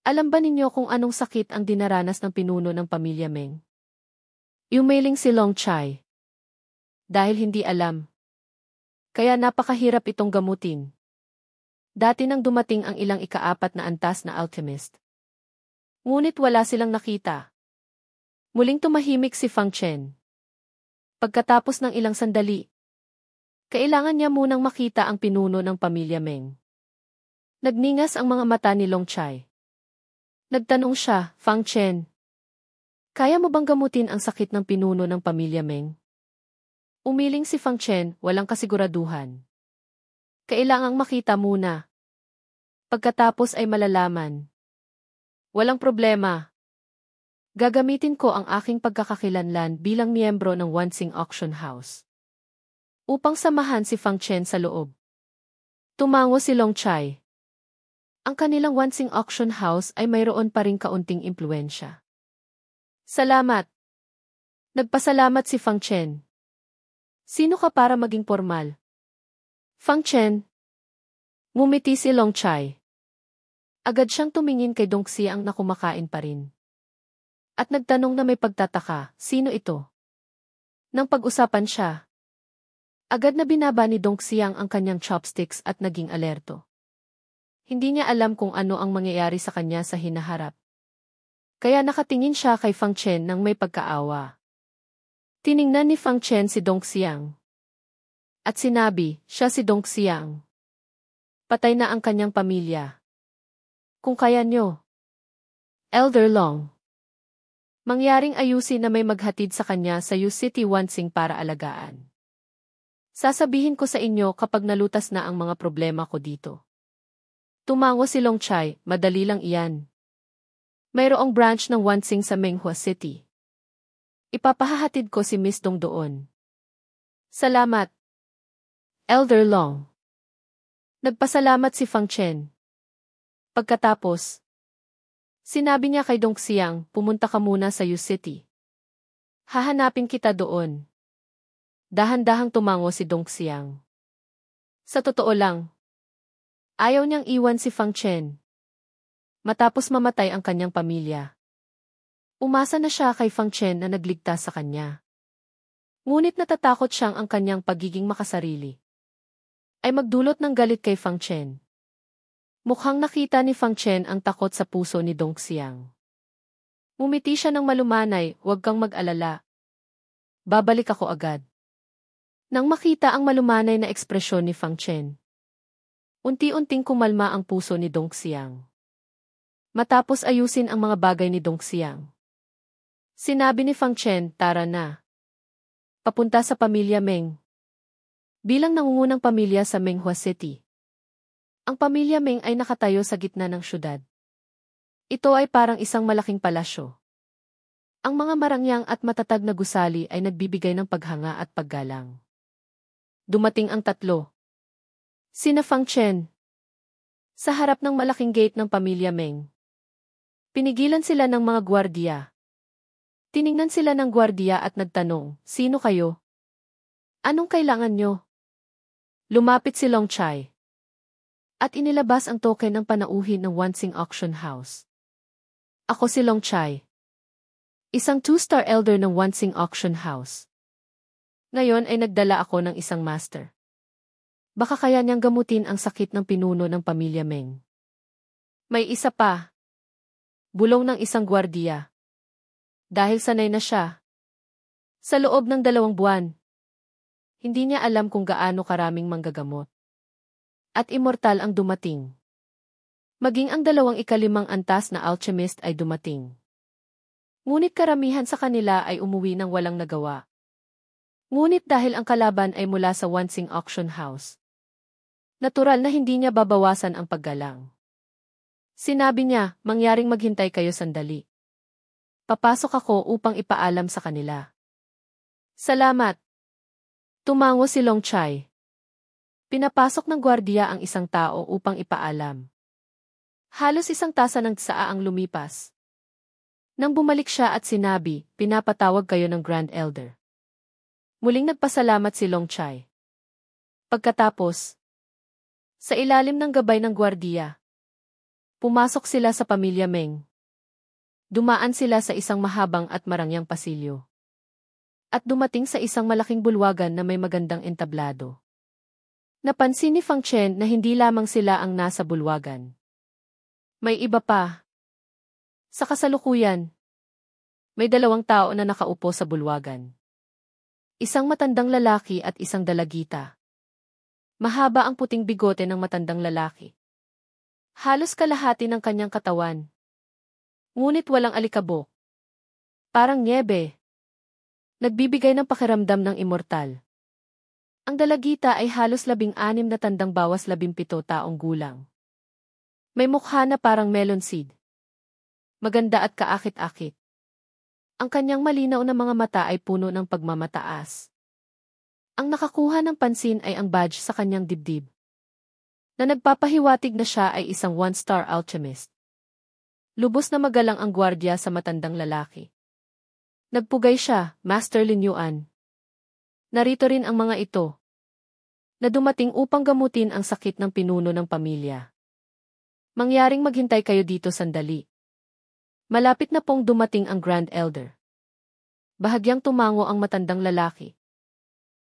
alam ba ninyo kung anong sakit ang dinaranas ng pinuno ng pamilya Meng? Yumiling si Long Chai. Dahil hindi alam. Kaya napakahirap itong gamutin. Dati nang dumating ang ilang ika-4 na antas na alchemist. Ngunit wala silang nakita. Muling tumahimik si Fang Chen. Pagkatapos ng ilang sandali, kailangan niya munang makita ang pinuno ng pamilya Meng. Nagningas ang mga mata ni Long Chai. Nagtanong siya, Fang Chen, kaya mo bang gamutin ang sakit ng pinuno ng pamilya Meng? Umiling si Fang Chen, walang kasiguraduhan. Kailangang makita muna. Pagkatapos ay malalaman. Walang problema. Gagamitin ko ang aking pagkakakilanlan bilang miyembro ng Wansing Auction House upang samahan si Fang Chen sa loob. Tumango si Long Chai. Ang kanilang Wansing Auction House ay mayroon pa ring kaunting impluwensya. Salamat. Nagpasalamat si Fang Chen. Sino ka para maging formal? Fang Chen. Ngumiti si Long Chai. Agad siyang tumingin kay Dong Xiang na kumakain pa rin. At nagtanong na may pagtataka, sino ito? Nang pag-usapan siya, agad na binaba ni Dong Xiang ang kanyang chopsticks at naging alerto. Hindi niya alam kung ano ang mangyayari sa kanya sa hinaharap. Kaya nakatingin siya kay Fang Chen nang may pagkaawa. Tiningnan ni Fang Chen si Dong Xiang. At sinabi, siya si Dong Xiang. Patay na ang kanyang pamilya. Kung kaya nyo. Elder Long. Mangyaring ayusin na may maghatid sa kanya sa Yu City Wansing para alagaan. Sasabihin ko sa inyo kapag nalutas na ang mga problema ko dito. Tumango si Long Chai, madali lang iyan. Mayroong branch ng Wansing sa Menghua City. Ipapahahatid ko si Miss Dong doon. Salamat. Elder Long. Nagpasalamat si Fang Chen. Pagkatapos, sinabi niya kay Dong Xiang, pumunta ka muna sa Yu City. Hahanapin kita doon. Dahan-dahang tumango si Dong Xiang. Sa totoo lang, ayaw niyang iwan si Fang Chen. Matapos mamatay ang kanyang pamilya. Umasa na siya kay Fang Chen na nagligtas sa kanya. Ngunit natatakot siyang ang kanyang pagiging makasarili ay magdulot ng galit kay Fang Chen. Mukhang nakita ni Fang Chen ang takot sa puso ni Dong Xiang. Ngumiti siya ng malumanay, huwag kang mag-alala. Babalik ako agad. Nang makita ang malumanay na ekspresyon ni Fang Chen, unti-unting kumalma ang puso ni Dong Xiang. Matapos ayusin ang mga bagay ni Dong Xiang, sinabi ni Fang Chen, tara na. Papunta sa pamilya Meng. Bilang nangungunang pamilya sa Menghua City, ang pamilya Meng ay nakatayo sa gitna ng syudad. Ito ay parang isang malaking palasyo. Ang mga marangyang at matatag na gusali ay nagbibigay ng paghanga at paggalang. Dumating ang tatlo. Sina Fang Chen. Sa harap ng malaking gate ng pamilya Meng. Pinigilan sila ng mga gwardiya. Tiningnan sila ng gwardiya at nagtanong, sino kayo? Anong kailangan nyo? Lumapit si Long Chai. At inilabas ang token ng panauhin ng Wansing Auction House. Ako si Long Chai. Isang 2-star elder ng Wansing Auction House. Ngayon ay nagdala ako ng isang master. Baka kaya niyang gamutin ang sakit ng pinuno ng pamilya Meng. May isa pa. Bulong ng isang gwardiya. Dahil sanay na siya. Sa loob ng 2 buwan. Hindi niya alam kung gaano karaming manggagamot. At immortal ang dumating. Maging ang 25 antas na alchemist ay dumating. Ngunit karamihan sa kanila ay umuwi ng walang nagawa. Ngunit dahil ang kalaban ay mula sa Wansing Auction House, natural na hindi niya babawasan ang paggalang. Sinabi niya, mangyaring maghintay kayo sandali. Papasok ako upang ipaalam sa kanila. Salamat. Tumango si Long Chai. Pinapasok ng gwardiya ang isang tao upang ipaalam. Halos isang tasa ng tsaa ang lumipas. Nang bumalik siya at sinabi, pinapatawag kayo ng Grand Elder. Muling nagpasalamat si Long Chai. Pagkatapos, sa ilalim ng gabay ng gwardiya, pumasok sila sa pamilya Meng. Dumaan sila sa isang mahabang at marangyang pasilyo. At dumating sa isang malaking bulwagan na may magandang entablado. Napansin ni Fang Chen na hindi lamang sila ang nasa bulwagan. May iba pa. Sa kasalukuyan, may 2 tao na nakaupo sa bulwagan. Isang matandang lalaki at isang dalagita. Mahaba ang puting bigote ng matandang lalaki. Halos kalahati ng kanyang katawan. Ngunit walang alikabok. Parang nyebe. Nagbibigay ng pakiramdam ng immortal. Ang dalagita ay halos 16 na tandang bawas 17 taong gulang. May mukha na parang melon seed. Maganda at kaakit-akit. Ang kanyang malinaw na mga mata ay puno ng pagmamataas. Ang nakakuha ng pansin ay ang badge sa kanyang dibdib, na nagpapahiwatig na siya ay isang 1-star alchemist. Lubos na magalang ang gwardiya sa matandang lalaki. Nagpugay siya, Master Lin Yuan. Narito rin ang mga ito, na dumating upang gamutin ang sakit ng pinuno ng pamilya. Mangyaring maghintay kayo dito sandali. Malapit na pong dumating ang Grand Elder. Bahagyang tumango ang matandang lalaki.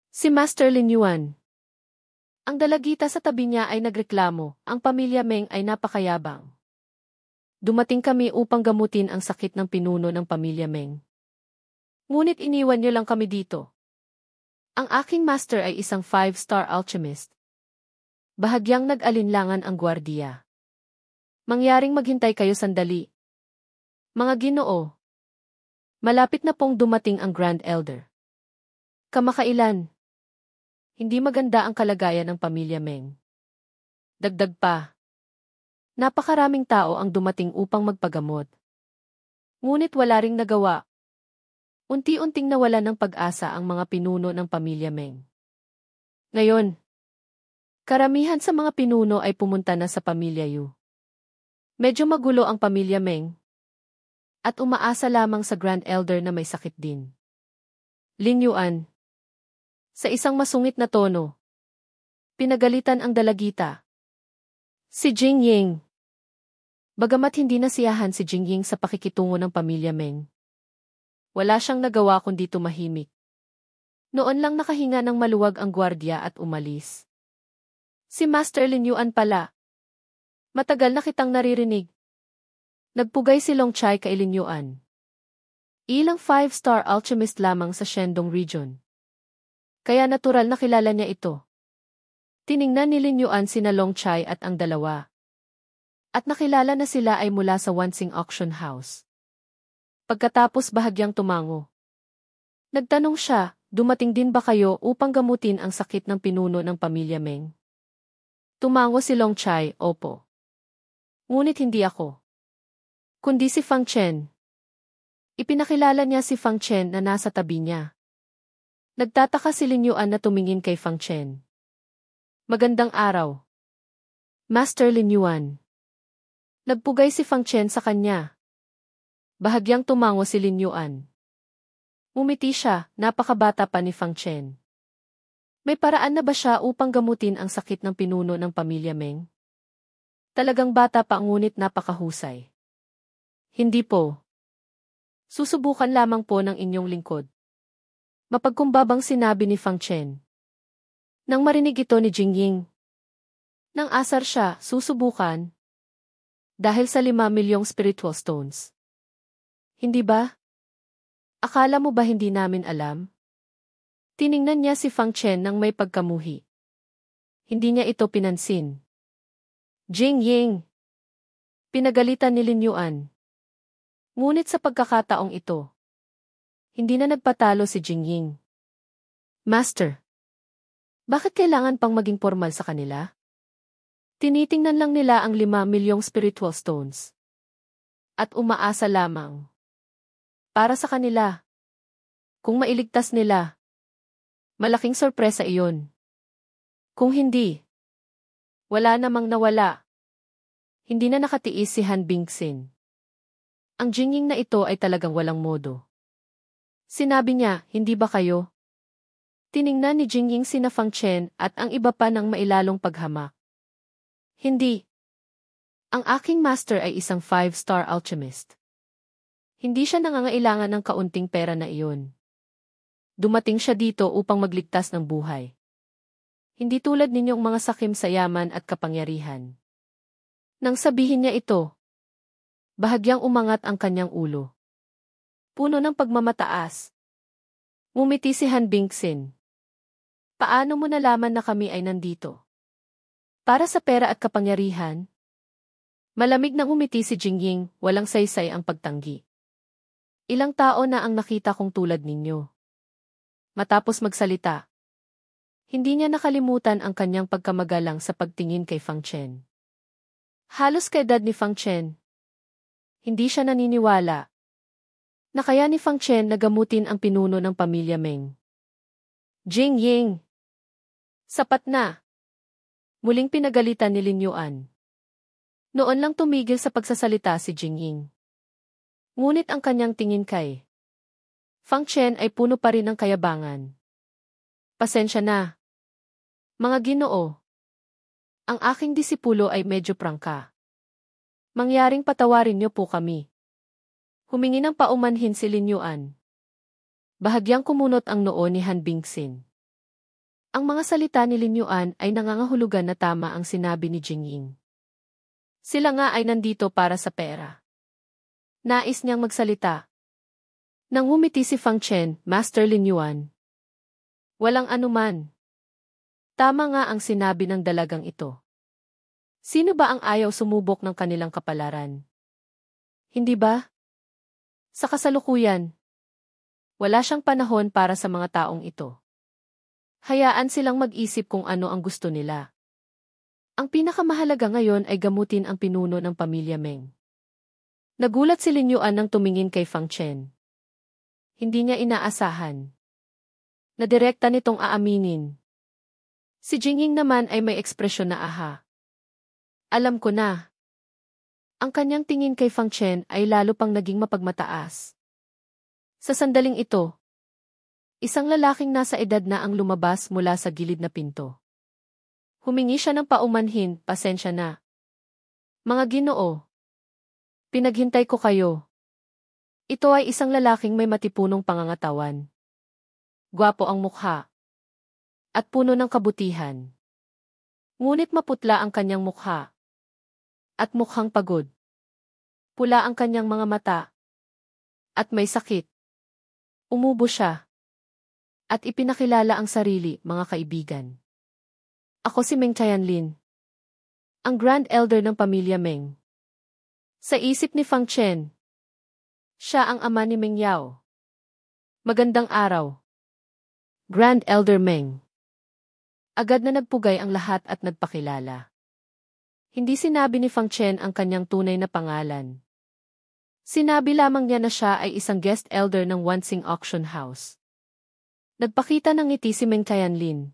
Si Master Lin Yuan. Ang dalagita sa tabi niya ay nagreklamo, ang pamilya Meng ay napakayabang. Dumating kami upang gamutin ang sakit ng pinuno ng pamilya Meng. Ngunit iniwan niyo lang kami dito. Ang aking master ay isang 5-star alchemist. Bahagyang nag-alinlangan ang gwardiya. Mangyaring maghintay kayo sandali. Mga Ginoo, malapit na pong dumating ang Grand Elder. Kamakailan. Hindi maganda ang kalagayan ng pamilya Meng. Dagdag pa. Napakaraming tao ang dumating upang magpagamot. Ngunit wala ring nagawa. Unti-unting nawala ng pag-asa ang mga pinuno ng pamilya Meng. Ngayon, karamihan sa mga pinuno ay pumunta na sa pamilya Yu. Medyo magulo ang pamilya Meng. At umaasa lamang sa Grand Elder na may sakit din. Lin Yuan. Sa isang masungit na tono, pinagalitan ang dalagita. Si Jing Ying. Bagamat hindi nasiyahan si Jing Ying sa pakikitungo ng pamilya Meng, wala siyang nagawa kundi tumahimik. Noon lang nakahinga ng maluwag ang gwardiya at umalis. Si Master Lin Yuan pala. Matagal na kitang naririnig. Nagpugay si Long Chai kay Lin Yuan. Ilang 5-star alchemist lamang sa Shandong region. Kaya natural na kilala niya ito. Tiningnan ni Lin Yuan sina Long Chai at ang dalawa. At nakilala na sila ay mula sa Wansing Auction House. Pagkatapos bahagyang tumango. Nagtanong siya, dumating din ba kayo upang gamutin ang sakit ng pinuno ng pamilya Meng? Tumango si Long Chai, opo. Ngunit hindi ako. Kundi si Fang Chen. Ipinakilala niya si Fang Chen na nasa tabi niya. Nagtataka si Lin Yuan na tumingin kay Fang Chen. Magandang araw. Master Lin Yuan. Nagpugay si Fang Chen sa kanya. Bahagyang tumango si Lin Yuan. Umiti siya, napakabata pa ni Fang Chen. May paraan na ba siya upang gamutin ang sakit ng pinuno ng pamilya Meng? Talagang bata pa ngunit napakahusay. Hindi po. Susubukan lamang po ng inyong lingkod. Mapagkumbabang sinabi ni Fang Chen. Nang marinig ito ni Jing Ying. Nang asar siya, susubukan. Dahil sa 5 milyong spiritual stones. Hindi ba? Akala mo ba hindi namin alam? Tiningnan niya si Fang Chen nang may pagkamuhi. Hindi niya ito pinansin. Jing Ying. Pinagalitan ni Lin Yuan. Ngunit sa pagkakataong ito, hindi na nagpatalo si Jingying. Master, bakit kailangan pang maging formal sa kanila? Tinitingnan lang nila ang 5 milyong spiritual stones. At umaasa lamang. Para sa kanila. Kung mailigtas nila, malaking sorpresa iyon. Kung hindi, wala namang nawala. Hindi na nakatiis si Han Bingxin. Ang Jingying na ito ay talagang walang modo. Sinabi niya, hindi ba kayo? Tiningnan ni Jingying sina Fang Chen at ang iba pa ng mailalong paghamak. Hindi. Ang aking master ay isang 5-star alchemist. Hindi siya nangangailangan ng kaunting pera na iyon. Dumating siya dito upang magligtas ng buhay. Hindi tulad ninyong mga sakim sa yaman at kapangyarihan. Nang sabihin niya ito, bahagyang umangat ang kanyang ulo. Puno ng pagmamataas. Ngumiti si Han Bingxin. Paano mo nalaman na kami ay nandito? Para sa pera at kapangyarihan? Malamig na ngumiti si Jingying, walang saysay ang pagtanggi. Ilang tao na ang nakita kong tulad ninyo. Matapos magsalita, hindi niya nakalimutan ang kanyang pagkamagalang sa pagtingin kay Fang Chen. Halos kaedad ni Fang Chen. Hindi siya naniniwala na kaya ni Fang Chen na gamutin ang pinuno ng pamilya Meng. Jingying! Sapat na! Muling pinagalitan ni Lin Yuan. Noon lang tumigil sa pagsasalita si Jingying. Ngunit ang kanyang tingin kay Fang Chen ay puno pa rin ng kayabangan. Pasensya na. Mga Ginoo. Ang aking disipulo ay medyo prangka. Mangyaring patawarin niyo po kami. Humingi ng paumanhin si Lin Yuan. Bahagyang kumunot ang noo ni Han Bingxin. Ang mga salita ni Lin Yuan ay nangangahulugan na tama ang sinabi ni Jingying. Sila nga ay nandito para sa pera. Nais niyang magsalita. Nang ngumiti si Fang Chen, Master Lin Yuan. Walang anuman. Tama nga ang sinabi ng dalagang ito. Sino ba ang ayaw sumubok ng kanilang kapalaran? Hindi ba? Sa kasalukuyan, wala siyang panahon para sa mga taong ito. Hayaan silang mag-isip kung ano ang gusto nila. Ang pinakamahalaga ngayon ay gamutin ang pinuno ng pamilya Meng. Nagulat si Lin Yuan nang tumingin kay Fang Chen. Hindi niya inaasahan na direkta nitong aaminin. Si Jingying naman ay may ekspresyon na aha. Alam ko na. Ang kanyang tingin kay Fang Chen ay lalo pang naging mapagmataas. Sa sandaling ito, isang lalaking nasa edad na ang lumabas mula sa gilid na pinto. Humingi siya ng paumanhin, pasensya na. Mga Ginoo, pinaghintay ko kayo. Ito ay isang lalaking may matipunong pangangatawan. Gwapo ang mukha. At puno ng kabutihan. Ngunit maputla ang kanyang mukha. At mukhang pagod. Pula ang kanyang mga mata. At may sakit. Umubo siya. At ipinakilala ang sarili, mga kaibigan. Ako si Meng Tianlin. Ang Grand Elder ng pamilya Meng. Sa isip ni Fang Chen, siya ang ama ni Meng Yao. Magandang araw. Grand Elder Meng. Agad na nagpugay ang lahat at nagpakilala. Hindi sinabi ni Fang Chen ang kanyang tunay na pangalan. Sinabi lamang niya na siya ay isang guest elder ng Wansing Auction House. Nagpakita ng ngiti si Meng Tianlin.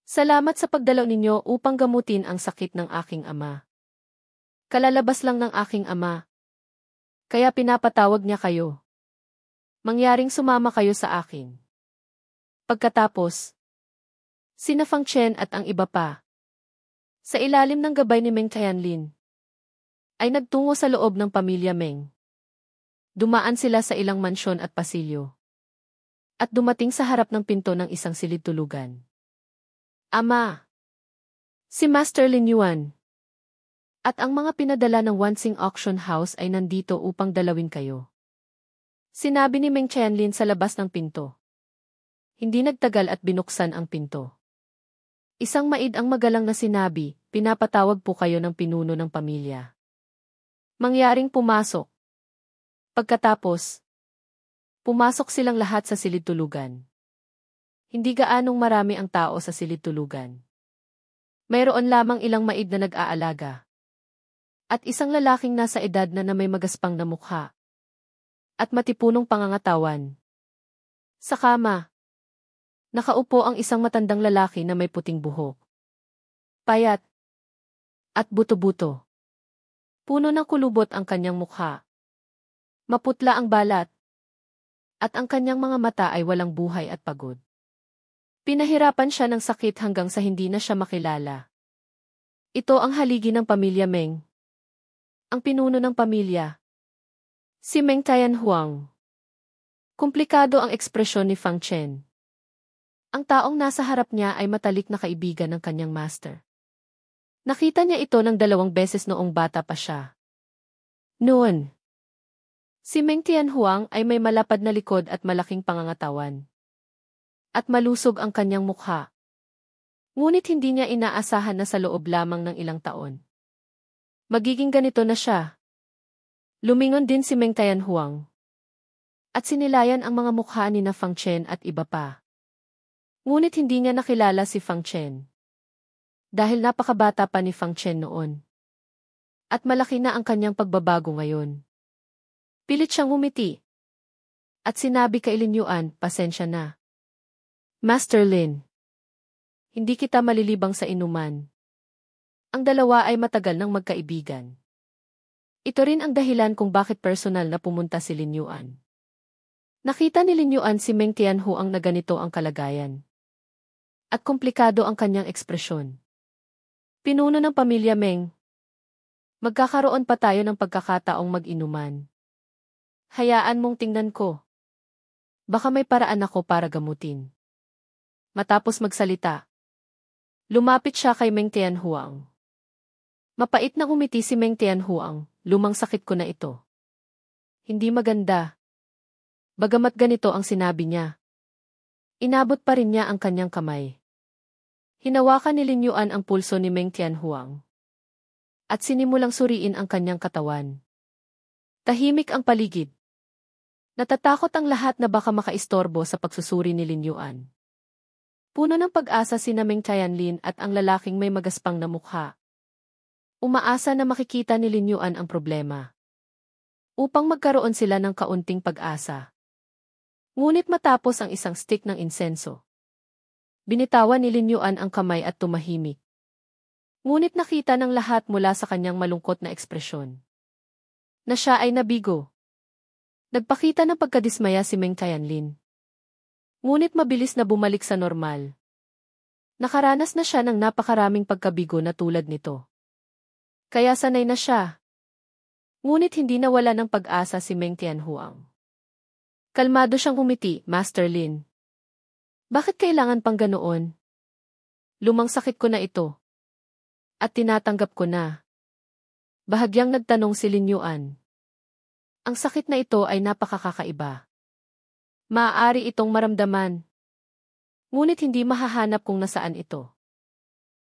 Salamat sa pagdalaw ninyo upang gamutin ang sakit ng aking ama. Kalalabas lang ng aking ama. Kaya pinapatawag niya kayo. Mangyaring sumama kayo sa akin. Pagkatapos, sina Fang Chen at ang iba pa, sa ilalim ng gabay ni Meng Tianlin, ay nagtungo sa loob ng pamilya Meng. Dumaan sila sa ilang mansyon at pasilyo. At dumating sa harap ng pinto ng isang silid-tulugan. Ama! Si Master Lin Yuan. At ang mga pinadala ng Wansing Auction House ay nandito upang dalawin kayo. Sinabi ni Meng Tianlin sa labas ng pinto. Hindi nagtagal at binuksan ang pinto. Isang maid ang magalang na sinabi, pinapatawag po kayo ng pinuno ng pamilya. Mangyaring pumasok. Pagkatapos, pumasok silang lahat sa silid-tulugan. Hindi gaanong marami ang tao sa silid-tulugan. Mayroon lamang ilang maid na nag-aalaga. At isang lalaking nasa edad na may magaspang na mukha. At matipunong pangangatawan. Sa kama, nakaupo ang isang matandang lalaki na may puting buhok. Payat. At buto-buto. Puno ng kulubot ang kanyang mukha. Maputla ang balat. At ang kanyang mga mata ay walang buhay at pagod. Pinahirapan siya ng sakit hanggang sa hindi na siya makilala. Ito ang haligi ng pamilya Meng. Ang pinuno ng pamilya. Si Meng Tianhuang. Komplikado ang ekspresyon ni Fang Chen. Ang taong nasa harap niya ay matalik na kaibigan ng kanyang master. Nakita niya ito ng 2 beses noong bata pa siya. Noon, si Meng Tianhuang ay may malapad na likod at malaking pangangatawan. At malusog ang kanyang mukha. Ngunit hindi niya inaasahan na sa loob lamang ng ilang taon. Magiging ganito na siya. Lumingon din si Meng Tianhuang. At sinilayan ang mga mukha ni na Fang Chen at iba pa. Ngunit hindi niya nakilala si Fang Chen. Dahil napakabata pa ni Fang Chen noon. At malaki na ang kanyang pagbabago ngayon. Pilit siyang ngumiti. At sinabi kay Lin Yuan, pasensya na. Master Lin. Hindi kita malilibang sa inuman. Ang dalawa ay matagal nang magkaibigan. Ito rin ang dahilan kung bakit personal na pumunta si Lin Yuan. Nakita ni Lin Yuan si Meng Tianhuang na ganito ang kalagayan. At komplikado ang kanyang ekspresyon. Pinuno ng pamilya Meng. Magkakaroon pa tayo ng pagkakataong mag-inuman. Hayaan mong tingnan ko. Baka may paraan ako para gamutin. Matapos magsalita, lumapit siya kay Meng Tianhuang. Mapait na umiti si Meng Tianhuang, lumang sakit ko na ito. Hindi maganda. Bagamat ganito ang sinabi niya. Inabot pa rin niya ang kanyang kamay. Hinawakan ni Lin Yuan ang pulso ni Meng Tianhuang. At sinimulang suriin ang kanyang katawan. Tahimik ang paligid. Natatakot ang lahat na baka makaistorbo sa pagsusuri ni Lin Yuan. Puno ng pag-asa si Meng Tianlin at ang lalaking may magaspang na mukha. Umaasa na makikita ni Lin Yuan ang problema. Upang magkaroon sila ng kaunting pag-asa. Ngunit matapos ang isang stick ng insenso. Binitawan ni Lin Yuan ang kamay at tumahimik. Ngunit nakita ng lahat mula sa kanyang malungkot na ekspresyon. Na siya ay nabigo. Nagpakita ng pagkadismaya si Meng Tianlin. Ngunit mabilis na bumalik sa normal. Nakaranas na siya ng napakaraming pagkabigo na tulad nito. Kaya sanay na siya. Ngunit hindi nawala ng pag-asa si Meng Tianhuang. Kalmado siyang umiti, Master Lin. Bakit kailangan pang ganoon? Lumang sakit ko na ito. At tinatanggap ko na. Bahagyang nagtanong si Lin Yuan. Ang sakit na ito ay napakakaiba. Maaari itong maramdaman. Ngunit hindi mahahanap kung nasaan ito.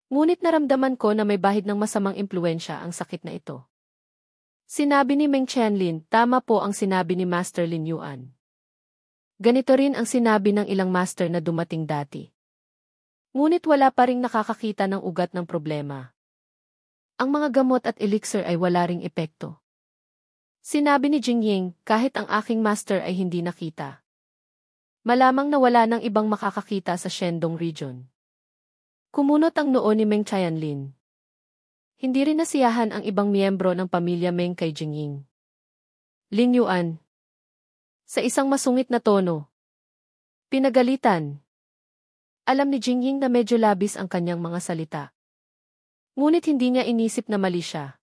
Ngunit naramdaman ko na may bahid ng masamang impluensya ang sakit na ito. Sinabi ni Meng Tianlin, tama po ang sinabi ni Master Lin Yuan. Ganito rin ang sinabi ng ilang master na dumating dati. Ngunit wala pa ring nakakakita ng ugat ng problema. Ang mga gamot at elixir ay wala ring epekto. Sinabi ni Jingying, kahit ang aking master ay hindi nakita. Malamang na wala ng ibang makakakita sa Shandong region. Kumunot ang noo ni Meng Tianlin. Hindi rin nasiyahan ang ibang miyembro ng pamilya Meng kay Jingying. Lin Yuan. Sa isang masungit na tono. Pinagalitan. Alam ni Jingying na medyo labis ang kanyang mga salita. Ngunit hindi niya inisip na mali siya.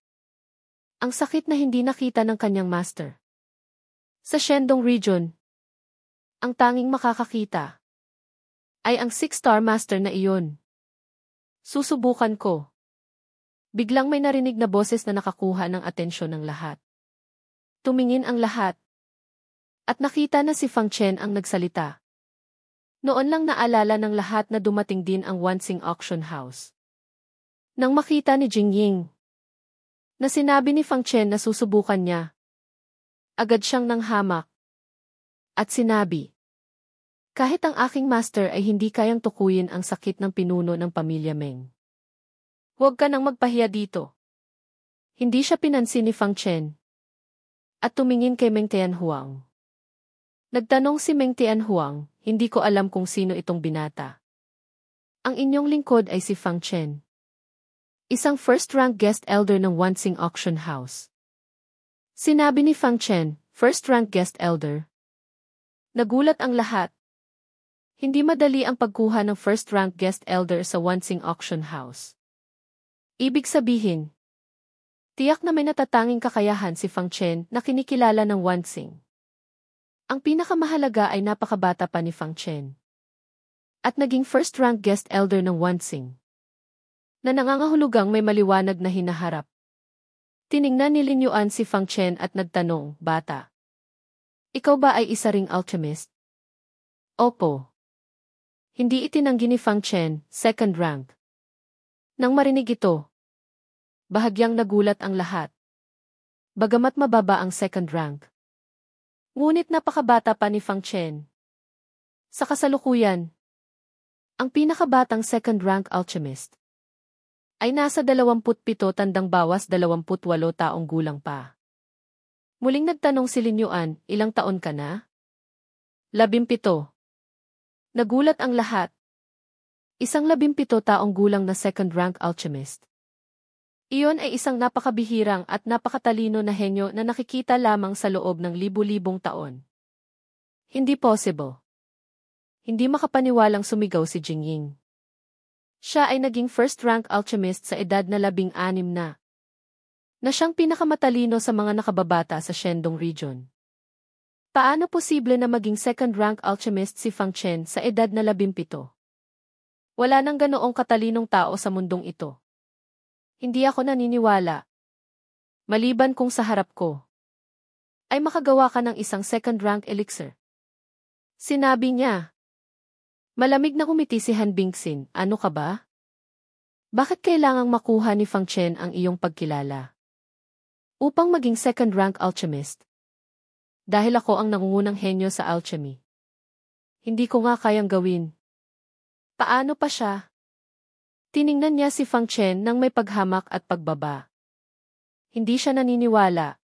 Ang sakit na hindi nakita ng kanyang master. Sa Shandong region, ang tanging makakakita ay ang 6-star master na iyon. Susubukan ko. Biglang may narinig na boses na nakakuha ng atensyon ng lahat. Tumingin ang lahat. At nakita na si Fang Chen ang nagsalita. Noon lang naalala ng lahat na dumating din ang Wansing Auction House. Nang makita ni Jingying, Na sinabi ni Fang Chen na susubukan niya. Agad siyang nanghamak. At sinabi, kahit ang aking master ay hindi kayang tukuyin ang sakit ng pinuno ng pamilya Meng. Huwag ka nang magpahiya dito. Hindi siya pinansin ni Fang Chen. At tumingin kay Meng Tianhuang. Nagtanong si Meng Tianhuang, hindi ko alam kung sino itong binata. Ang inyong lingkod ay si Fang Chen. Isang first-rank guest elder ng Wanxing Auction House. Sinabi ni Fang Chen, first-rank guest elder. Nagulat ang lahat. Hindi madali ang pagkuha ng first-rank guest elder sa Wanxing Auction House. Ibig sabihin, tiyak na may natatanging kakayahan si Fang Chen na kinikilala ng Wanxing. Ang pinakamahalaga ay napakabata pa ni Fang Chen. At naging first-rank guest elder ng Wanxing. Na nangangahulugang may maliwanag na hinaharap. Tiningnan ni Lin Yuan si Fang Chen at nagtanong, bata. Ikaw ba ay isa ring alchemist? Opo. Hindi itinanggi ni Fang Chen, second rank. Nang marinig ito, bahagyang nagulat ang lahat. Bagamat mababa ang second rank. Ngunit napakabata pa ni Fang Chen. Sa kasalukuyan, ang pinakabatang second rank alchemist ay nasa 27 tandang bawas 28 taong gulang pa. Muling nagtanong si Lin Yuan, ilang taon ka na? 17. Nagulat ang lahat. Isang 17 taong gulang na second rank alchemist. Iyon ay isang napakabihirang at napakatalino na henyo na nakikita lamang sa loob ng libu-libong taon. Hindi possible. Hindi makapaniwalang sumigaw si Jingying. Siya ay naging first-rank alchemist sa edad na 16 na. Na siyang pinakamatalino sa mga nakababata sa Shandong region. Paano posible na maging second-rank alchemist si Fang Chen sa edad na 17? Wala nang ganoong katalinong tao sa mundong ito. Hindi ako naniniwala. Maliban kung sa harap ko ay makagawa ka ng isang second-rank elixir. Sinabi niya. Malamig na kumiti si Han Bingxin, ano ka ba? Bakit kailangang makuha ni Fang Chen ang iyong pagkilala? Upang maging second-rank alchemist. Dahil ako ang nangungunang henyo sa alchemy. Hindi ko nga kayang gawin. Paano pa siya? Tiningnan niya si Fang Chen nang may paghamak at pagbaba. Hindi siya naniniwala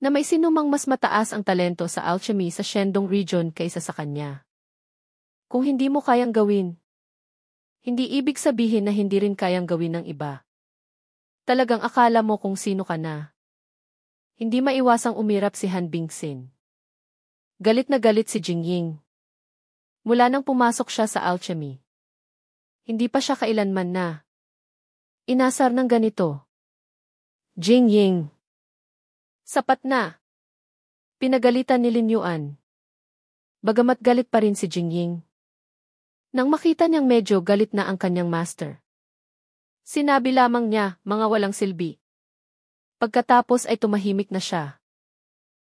na may sinumang mas mataas ang talento sa alchemy sa Shandong region kaysa sa kanya. Kung hindi mo kayang gawin, hindi ibig sabihin na hindi rin kayang gawin ng iba. Talagang akala mo kung sino ka na. Hindi maiwasang umirap si Han Bingxin. Galit na galit si Jingying. Mula nang pumasok siya sa alchemy. Hindi pa siya kailanman na inasar ng ganito. Jingying. Sapat na. Pinagalitan ni Lin Yuan. Bagamat galit pa rin si Jingying. Nang makita niyang medyo galit na ang kanyang master. Sinabi lamang niya, mga walang silbi. Pagkatapos ay tumahimik na siya.